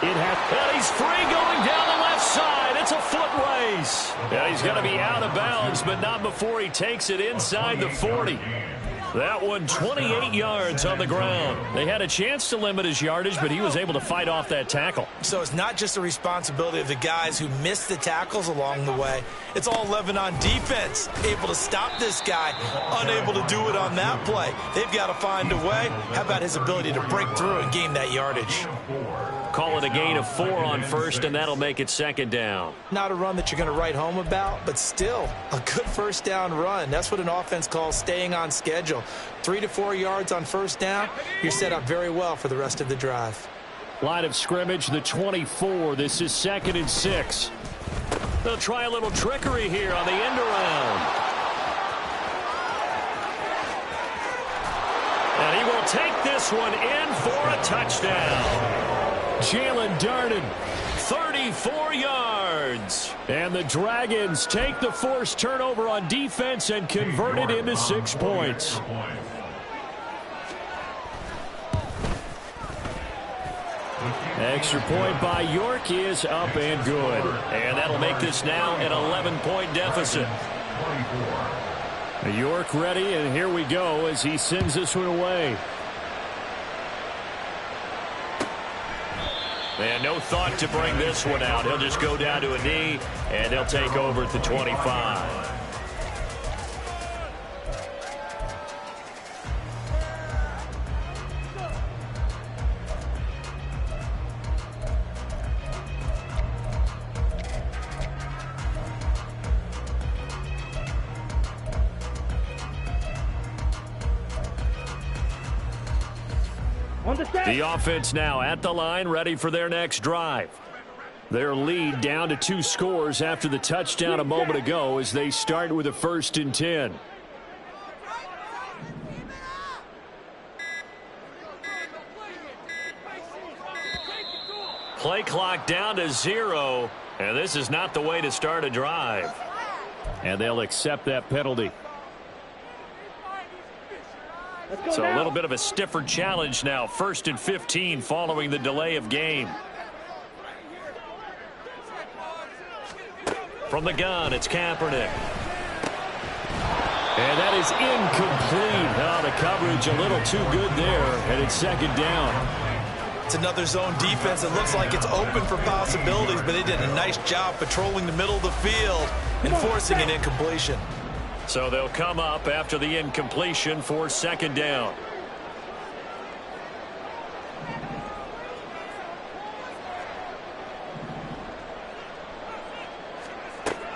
it has. And he's free going down the left side. It's a foot race. Yeah, he's going to be out of bounds, but not before he takes it inside the 40. That one, 28 yards on the ground. They had a chance to limit his yardage, but he was able to fight off that tackle. So it's not just the responsibility of the guys who missed the tackles along the way. It's all 11 on defense, able to stop this guy, unable to do it on that play. They've got to find a way. How about his ability to break through and gain that yardage? Call it a gain of 4 on first, and that'll make it second down. Not a run that you're going to write home about, but still a good first down run. That's what an offense calls staying on schedule. 3 to 4 yards on first down, you're set up very well for the rest of the drive. Line of scrimmage, the 24. This is 2nd and 6. They'll try a little trickery here on the end around. And he will take this one in for a touchdown. Jalen Darden, 34 yards. And the Dragons take the forced turnover on defense and convert it into 6 points. Extra point by York is up and good. And that'll make this now an 11-point deficit. York ready, and here we go as he sends this one away. And no thought to bring this one out. He'll just go down to a knee, and he'll take over at the 25. The offense now at the line, ready for their next drive. Their lead down to 2 scores after the touchdown a moment ago as they start with a 1st and 10. Play clock down to 0, and this is not the way to start a drive. And they'll accept that penalty. So a little bit of a stiffer challenge now. 1st and 15 following the delay of game. From the gun, it's Kaepernick. And that is incomplete. Oh, the coverage a little too good there, and it's 2nd down. It's another zone defense. It looks like it's open for possibilities, but they did a nice job patrolling the middle of the field and forcing an incompletion. So they'll come up after the incompletion for 2nd down.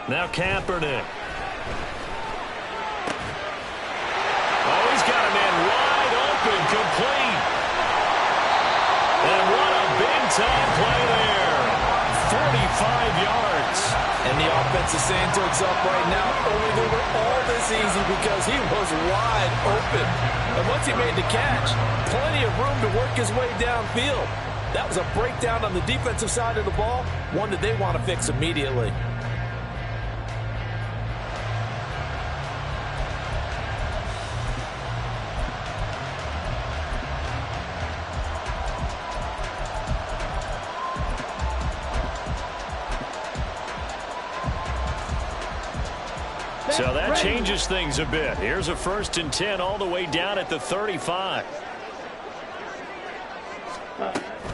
Now Kaepernick. Oh, he's got a man wide open, complete. And what a big-time play there. 45 yards. And the offense is saying to itself right now, only they were all this easy because he was wide open. And once he made the catch, plenty of room to work his way downfield. That was a breakdown on the defensive side of the ball, one that they want to fix immediately. So that changes things a bit. Here's a 1st and 10 all the way down at the 35.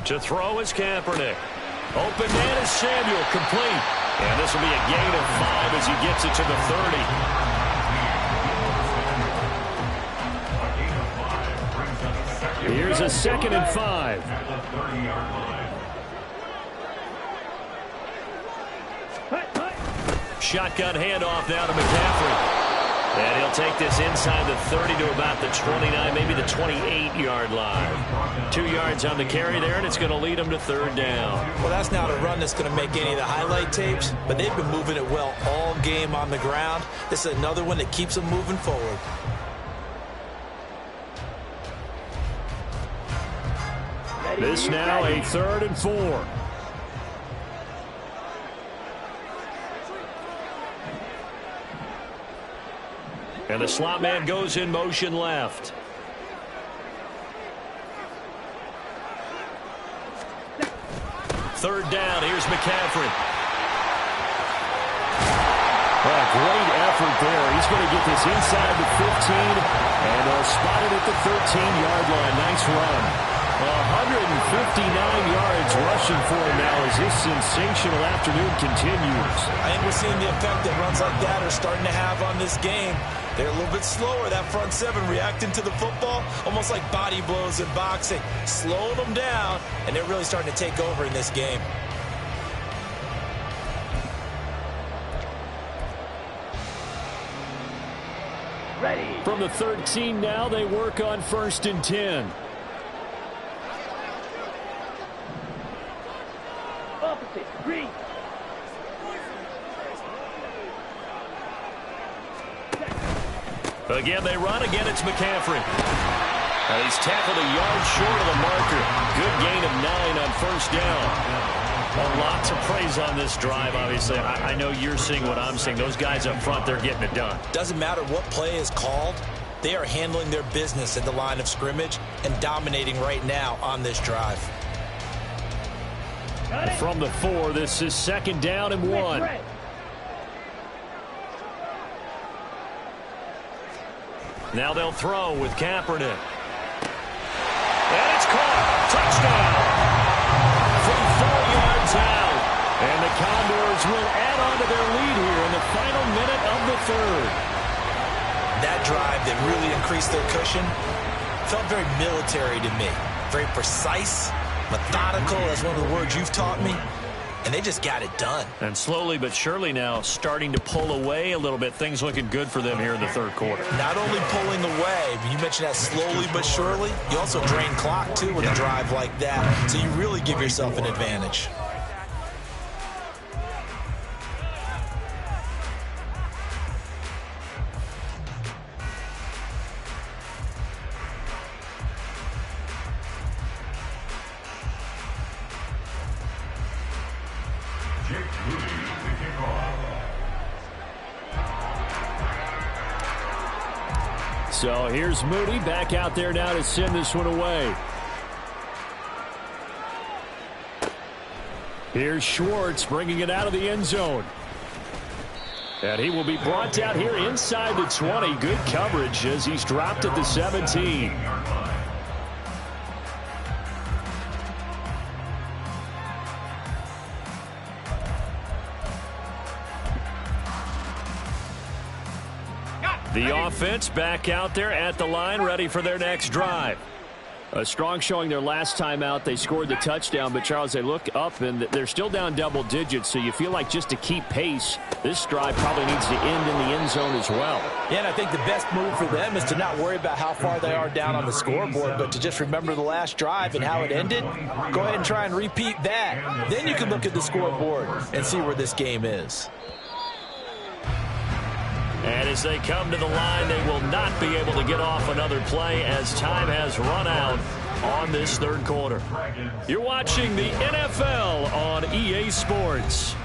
To throw is Kaepernick. Open man is Samuel, complete. And this will be a gain of 5 as he gets it to the 30. Here's a 2nd and 5. At the 30-yard line. Shotgun handoff now to McCaffrey. And he'll take this inside the 30 to about the 29, maybe the 28-yard line. 2 yards on the carry there, and it's going to lead him to 3rd down. Well, that's not a run that's going to make any of the highlight tapes, but they've been moving it well all game on the ground. This is another one that keeps them moving forward. This now a 3rd and 4. And the slot man goes in motion left. Third down. Here's McCaffrey. Well, great effort there. He's going to get this inside the 15, and they'll spot it at the 13-yard line. Nice run. 159 yards rushing for him now as this sensational afternoon continues. I think we're seeing the effect that runs like that are starting to have on this game. They're a little bit slower, that front seven, reacting to the football, almost like body blows in boxing, slowing them down, and they're really starting to take over in this game. Ready. From the 13 now, they work on 1st and 10. Opposite. Green. Again, they run. Again, it's McCaffrey. He's tackled a yard short of the marker. Good gain of 9 on 1st down. A lot to praise on this drive, obviously. I know you're seeing what I'm seeing. Those guys up front, they're getting it done. Doesn't matter what play is called. They are handling their business at the line of scrimmage and dominating right now on this drive. From the 4, this is 2nd down and 1. Now they'll throw with Kaepernick. And it's caught. Touchdown. From 4 yards out. And the Condors will add on to their lead here in the final minute of the 3rd. That drive that really increased their cushion felt very military to me. Very precise, methodical, that's one of the words you've taught me. And they just got it done. And slowly but surely now starting to pull away a little bit. Things looking good for them here in the 3rd quarter. Not only pulling away, but you mentioned that slowly but surely. You also drain clock, too, with a drive like that. So you really give yourself an advantage. So here's Moody back out there now to send this one away. Here's Schwartz bringing it out of the end zone. And he will be brought out here inside the 20. Good coverage as he's dropped at the 17. The offense back out there at the line, ready for their next drive. A strong showing their last time out. They scored the touchdown, but, Charles, they look up, and they're still down double digits, so you feel like just to keep pace, this drive probably needs to end in the end zone as well. Yeah, and I think the best move for them is to not worry about how far they are down on the scoreboard, but to just remember the last drive and how it ended. Go ahead and try and repeat that. Then you can look at the scoreboard and see where this game is. And as they come to the line, they will not be able to get off another play as time has run out on this 3rd quarter. You're watching the NFL on EA Sports.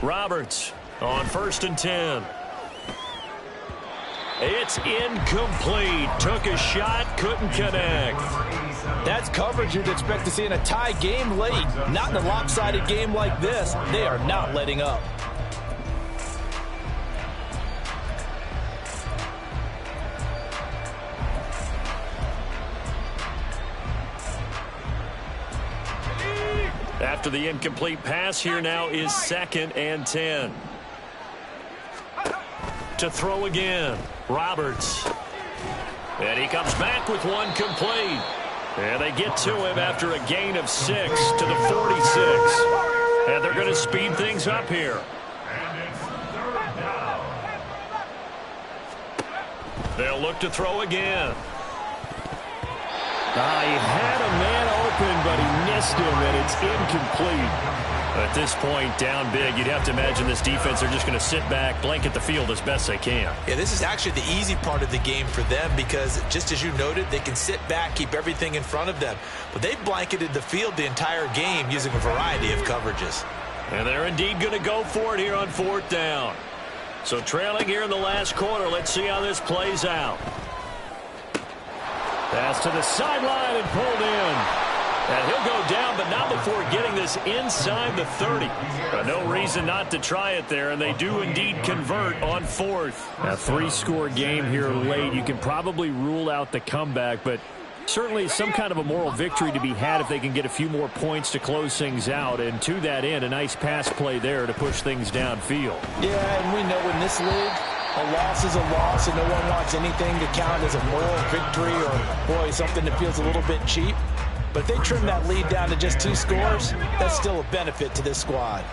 Roberts on 1st and 10. It's incomplete. Took a shot, couldn't connect. That's coverage you'd expect to see in a tie game late. Not in a lopsided game like this. They are not letting up. After the incomplete pass, here now is 2nd and 10. To throw again, Roberts. And he comes back with one complete. And they get to him after a gain of 6 to the 46. And they're going to speed things up here. And it's 3rd down. They'll look to throw again. He had a man open, but he missed him, and it's incomplete. At this point, down big, you'd have to imagine this defense, they're just going to sit back, blanket the field as best they can. Yeah, this is actually the easy part of the game for them because, just as you noted, they can sit back, keep everything in front of them. But they've blanketed the field the entire game using a variety of coverages. And they're indeed going to go for it here on 4th down. So trailing here in the last quarter, let's see how this plays out. Pass to the sideline and pulled in. And he'll go down, but not before getting this inside the 30. But no reason not to try it there, and they do indeed convert on 4th. A 3-score game here late. You can probably rule out the comeback, but certainly some kind of a moral victory to be had if they can get a few more points to close things out. And to that end, a nice pass play there to push things downfield. Yeah, and we know in this league, a loss is a loss, and no one wants anything to count as a moral victory or, boy, something that feels a little bit cheap. But if they trim that lead down to just 2 scores, that's still a benefit to this squad.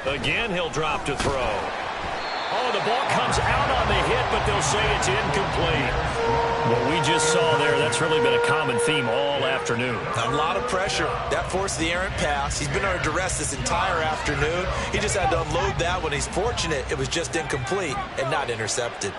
Again, he'll drop to throw. Oh, the ball comes out on the hit, but they'll say it's incomplete. What we just saw there, that's really been a common theme all afternoon. A lot of pressure. That forced the errant pass. He's been under duress this entire afternoon. He just had to unload that one. He's fortunate it was just incomplete and not intercepted.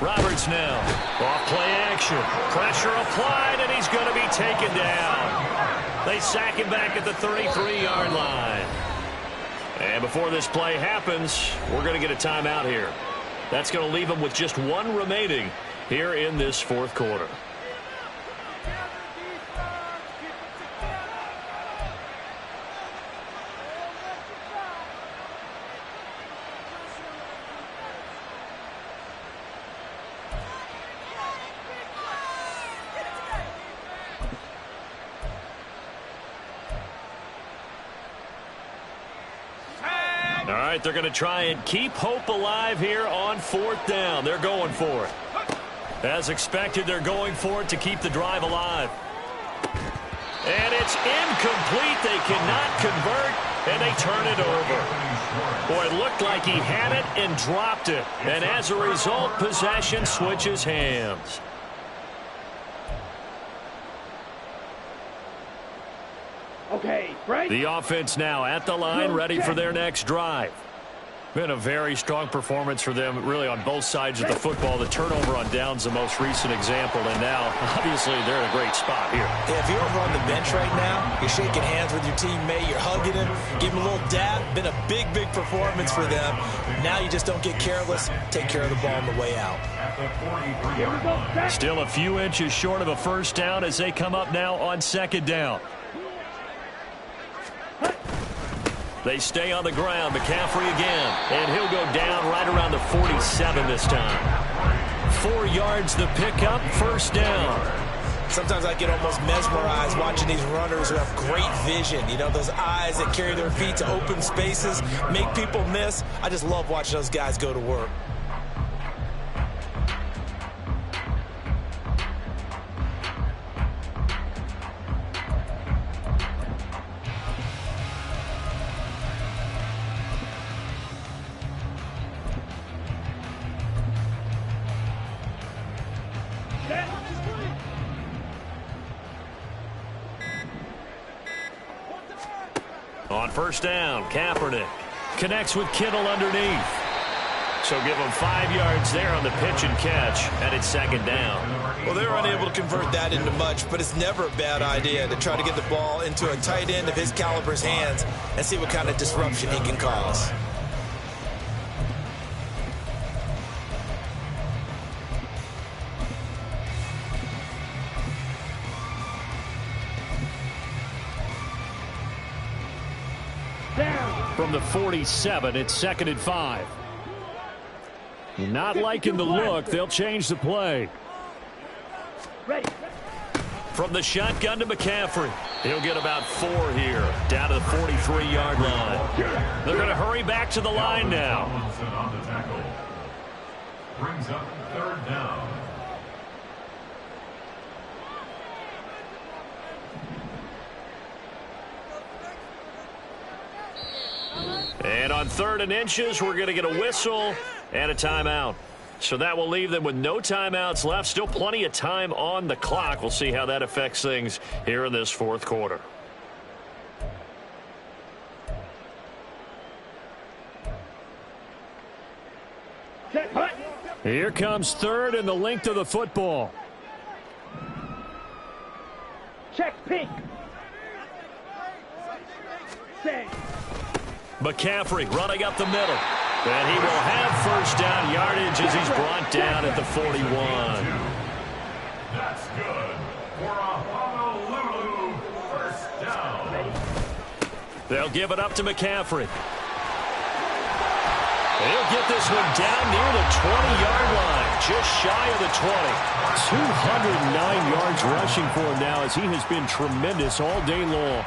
Roberts now. Off play action. Pressure applied, and he's going to be taken down. They sack him back at the 33-yard line. And before this play happens, we're going to get a timeout here. That's going to leave them with just 1 remaining here in this 4th quarter. All right, they're going to try and keep hope alive here on 4th down. They're going for it. As expected, they're going for it to keep the drive alive. And it's incomplete. They cannot convert, and they turn it over. Boy, it looked like he had it and dropped it. And as a result, possession switches hands. Okay, break. The offense now at the line, ready for their next drive. Been a very strong performance for them, really, on both sides of the football. The turnover on downs, the most recent example, and now, obviously, they're in a great spot here. Yeah, if you're over on the bench right now, you're shaking hands with your teammate, you're hugging him, give him a little dab. Been a big, big performance for them. Now you just don't get careless. Take care of the ball on the way out. Still a few inches short of a first down as they come up now on 2nd down. They stay on the ground. McCaffrey again. And he'll go down right around the 47 this time. 4 yards the pickup, first down. Sometimes I get almost mesmerized watching these runners who have great vision. You know, those eyes that carry their feet to open spaces, make people miss. I just love watching those guys go to work. On first down, Kaepernick connects with Kittle underneath. So give them 5 yards there on the pitch and catch, and it's 2nd down. Well, they're unable to convert that into much, but it's never a bad idea to try to get the ball into a tight end of his caliber's hands and see what kind of disruption he can cause. From the 47, it's 2nd and 5. Not liking the look. They'll change the play. Ready. From the shotgun to McCaffrey. He'll get about 4 here, down to the 43-yard line. They're going to hurry back to the line now. On the tackle. Brings up 3rd down. And on 3rd and inches, we're going to get a whistle and a timeout. So that will leave them with no timeouts left. Still plenty of time on the clock. We'll see how that affects things here in this 4th quarter. Here comes 3rd and the length of the football. Check pink. Set. McCaffrey running up the middle. And he will have 1st down yardage as he's brought down at the 41. That's good for a Honolulu 1st down. They'll give it up to McCaffrey. He'll get this one down near the 20-yard line, just shy of the 20. 209 yards rushing for him now as he has been tremendous all day long.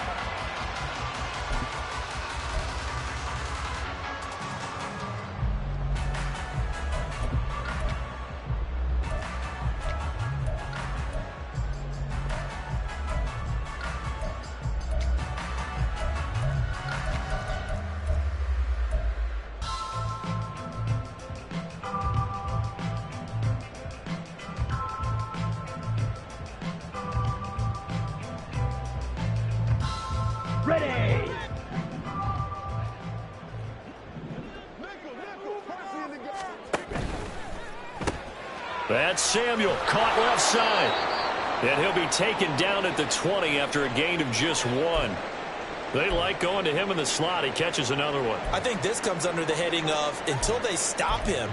Ready. That's Samuel, caught left side. And he'll be taken down at the 20 after a gain of just 1. They like going to him in the slot. He catches another one. I think this comes under the heading of until they stop him,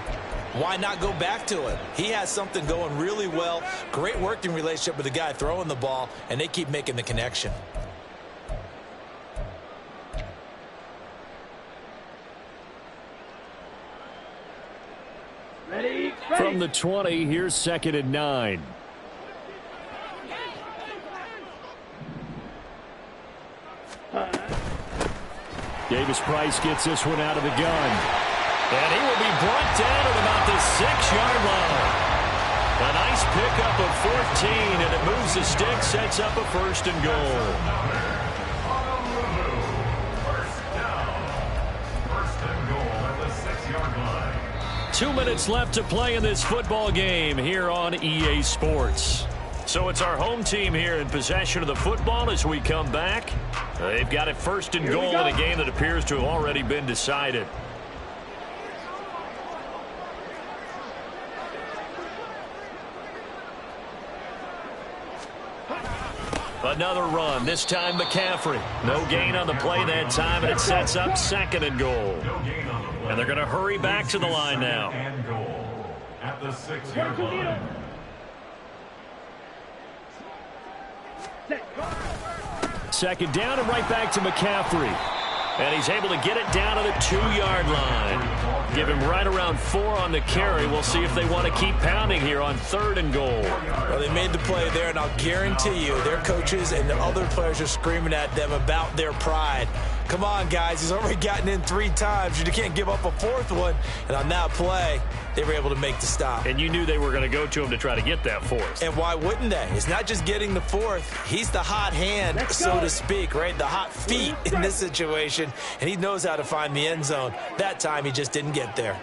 why not go back to him? He has something going really well. Great working relationship with the guy throwing the ball, and they keep making the connection. Ready. From the 20, here's 2nd and 9. Davis Price gets this one out of the gun. And he will be brought down at about the 6-yard line. A nice pickup of 14, and it moves the stick, sets up a 1st and goal. Honolulu 1st down. 1st and goal at the 6-yard line. 2 minutes left to play in this football game here on EA Sports. So it's our home team here in possession of the football as we come back. They've got it 1st and goal in a game that appears to have already been decided. Another run, this time McCaffrey. No gain on the play that time, and it sets up 2nd and goal. And they're going to hurry back to the line now. And goal at the 6-yard line. Second down and right back to McCaffrey. And he's able to get it down to the 2-yard line. Give him right around 4 on the carry. We'll see if they want to keep pounding here on 3rd and goal. Well, they made the play there, and I'll guarantee you their coaches and the other players are screaming at them about their pride. Come on, guys. He's already gotten in 3 times. You can't give up a 4th one. And on that play, they were able to make the stop. And you knew they were going to go to him to try to get that 4th. And why wouldn't they? It's not just getting the 4th. He's the hot hand, so to speak, right? The hot feet in this situation. And he knows how to find the end zone. That time, he just didn't get there.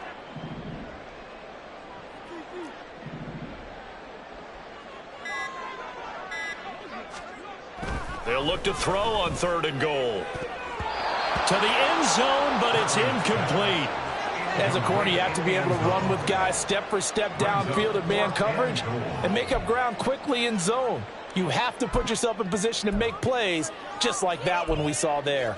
They'll look to throw on 3rd and goal. To the end zone, but it's incomplete. As a corner, you have to be able to run with guys step for step downfield in man coverage and make up ground quickly in zone. You have to put yourself in position to make plays just like that one we saw there.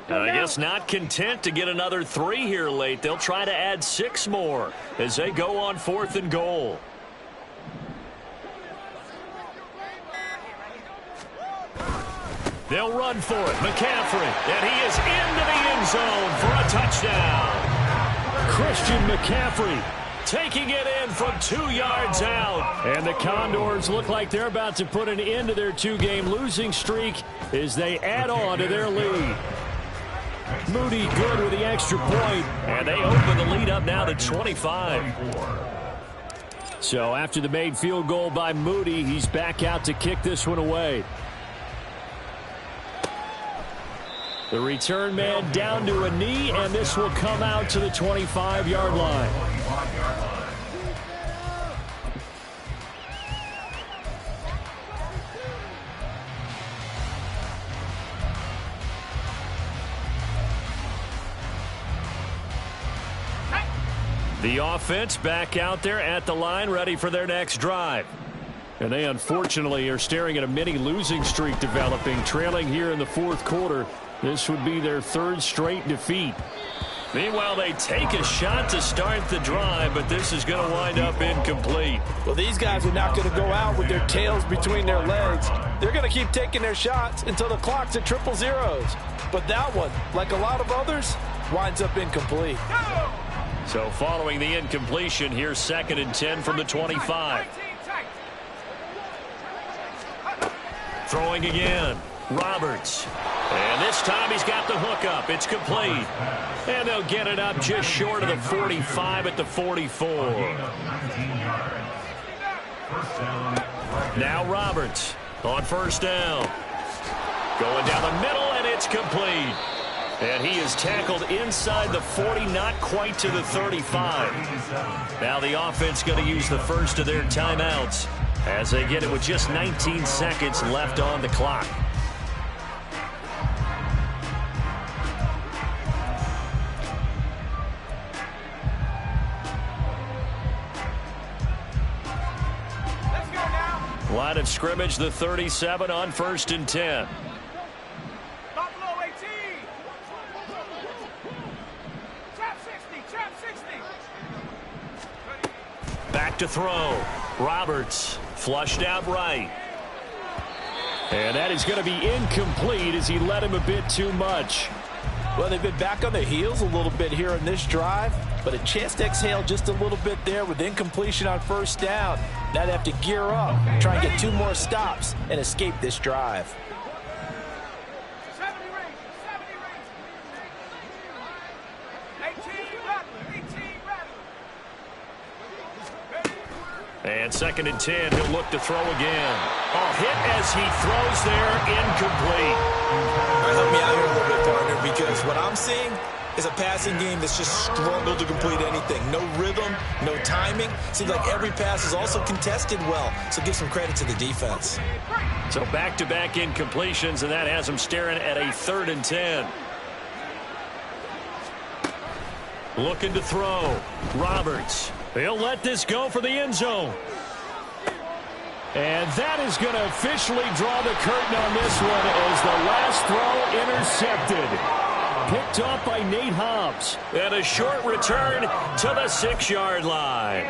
I guess not content to get another 3 here late. They'll try to add 6 more as they go on 4th and goal. They'll run for it. McCaffrey, and he is into the end zone for a touchdown. Christian McCaffrey taking it in from 2 yards out. And the Condors look like they're about to put an end to their 2-game losing streak as they add on to their lead. Moody good with the extra point, and they open the lead up now to 25. So after the made field goal by Moody, he's back out to kick this one away. The return man down to a knee, and this will come out to the 25-yard line. The offense back out there at the line, ready for their next drive. And they unfortunately are staring at a mini losing streak developing, trailing here in the 4th quarter. This would be their 3rd straight defeat. Meanwhile, they take a shot to start the drive, but this is going to wind up incomplete. Well, these guys are not going to go out with their tails between their legs. They're going to keep taking their shots until the clock's at 000. But that one, like a lot of others, winds up incomplete. So following the incompletion, here's 2nd and 10 from the 25. Throwing again. Roberts. And this time he's got the hook up. It's complete. And they'll get it up just short of the 45 at the 44. Now Roberts on 1st down. Going down the middle, and it's complete. And he is tackled inside the 40, not quite to the 35. Now the offense going to use the first of their timeouts as they get it with just 19 seconds left on the clock. Line of scrimmage, the 37 on 1st and 10. Back to throw. Roberts flushed out right. And that is going to be incomplete as he led him a bit too much. Well, they've been back on their heels a little bit here in this drive, but a chance to exhale just a little bit there with incompletion on 1st down. Now they have to gear up, try and get 2 more stops, and escape this drive. And 2nd and 10, he'll look to throw again. Oh, hit as he throws there, incomplete. All right, help me out here a little bit, partner, because what I'm seeing is a passing game that's just struggled to complete anything. No rhythm, no timing. Seems like every pass is also contested well, so give some credit to the defense. So back-to-back incompletions, and that has him staring at a 3rd and 10. Looking to throw. Roberts. He'll let this go for the end zone. And that is going to officially draw the curtain on this one as the last throw intercepted. Picked off by Nate Hobbs. And a short return to the 6-yard line.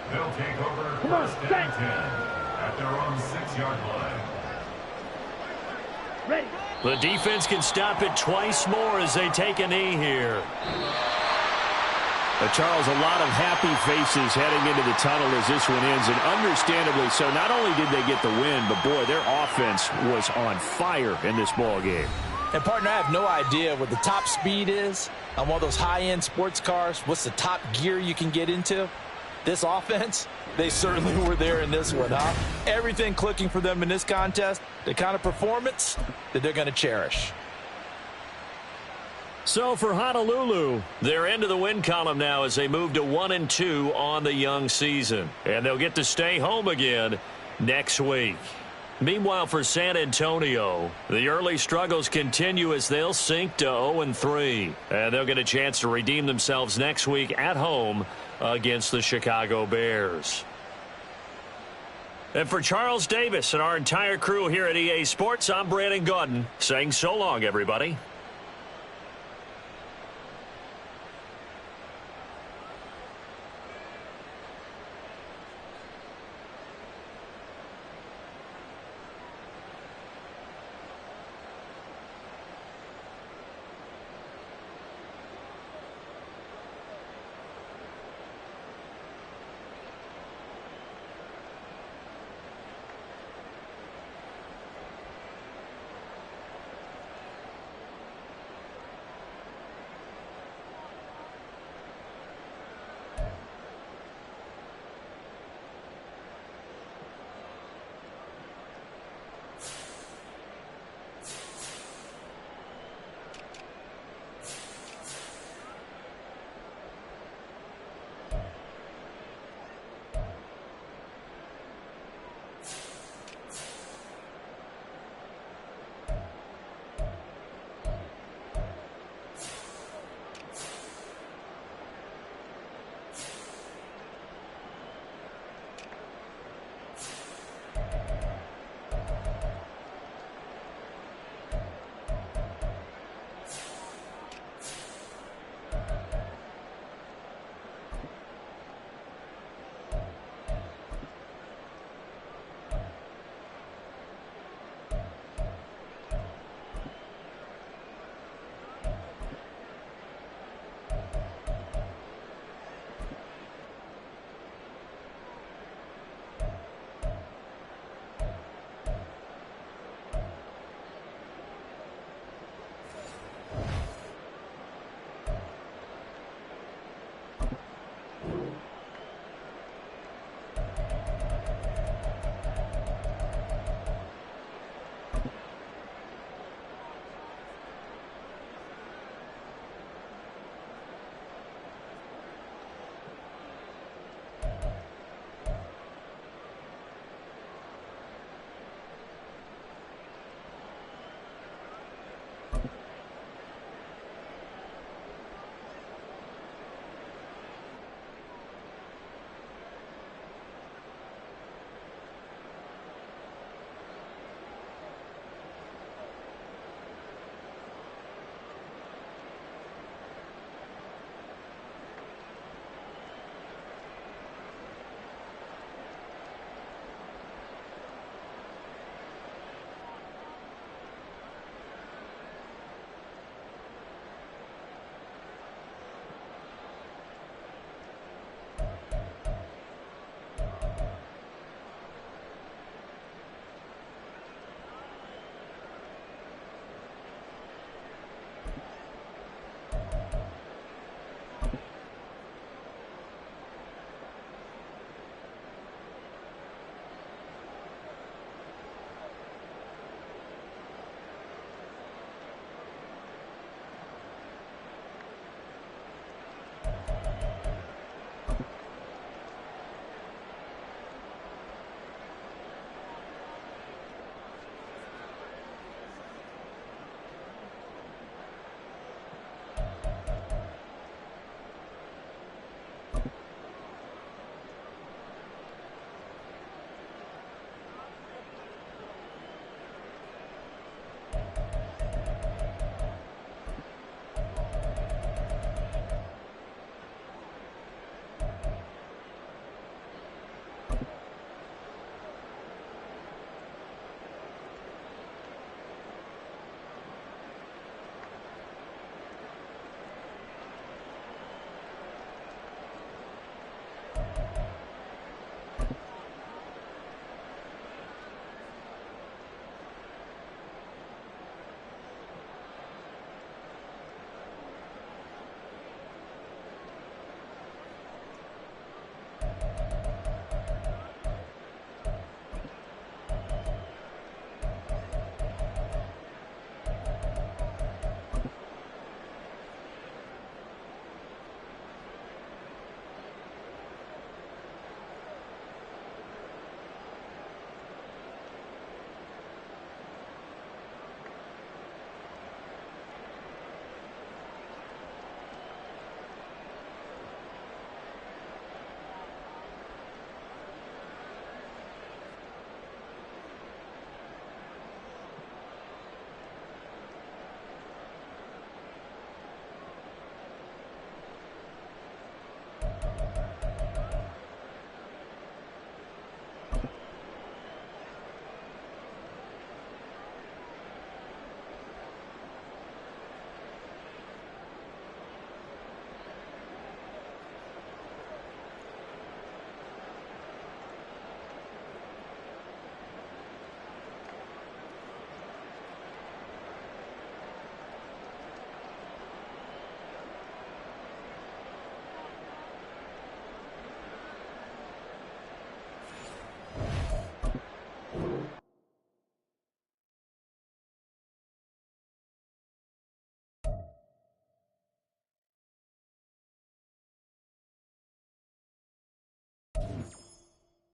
They'll take over 1st and 10 at their own 6-yard line. Ready. The defense can stop it twice more as they take a knee here. Charles, a lot of happy faces heading into the tunnel as this one ends, and understandably so. Not only did they get the win, but boy, their offense was on fire in this ball game. And partner, I have no idea what the top speed is on one of those high-end sports cars. What's the top gear you can get into? This offense, they certainly were there in this one, huh? Everything clicking for them in this contest, the kind of performance that they're going to cherish. So for Honolulu, they're into the win column now as they move to 1-2 on the young season. And they'll get to stay home again next week. Meanwhile, for San Antonio, the early struggles continue as they'll sink to 0-3. And they'll get a chance to redeem themselves next week at home against the Chicago Bears. And for Charles Davis and our entire crew here at EA Sports, I'm Brandon Gaudin saying so long, everybody.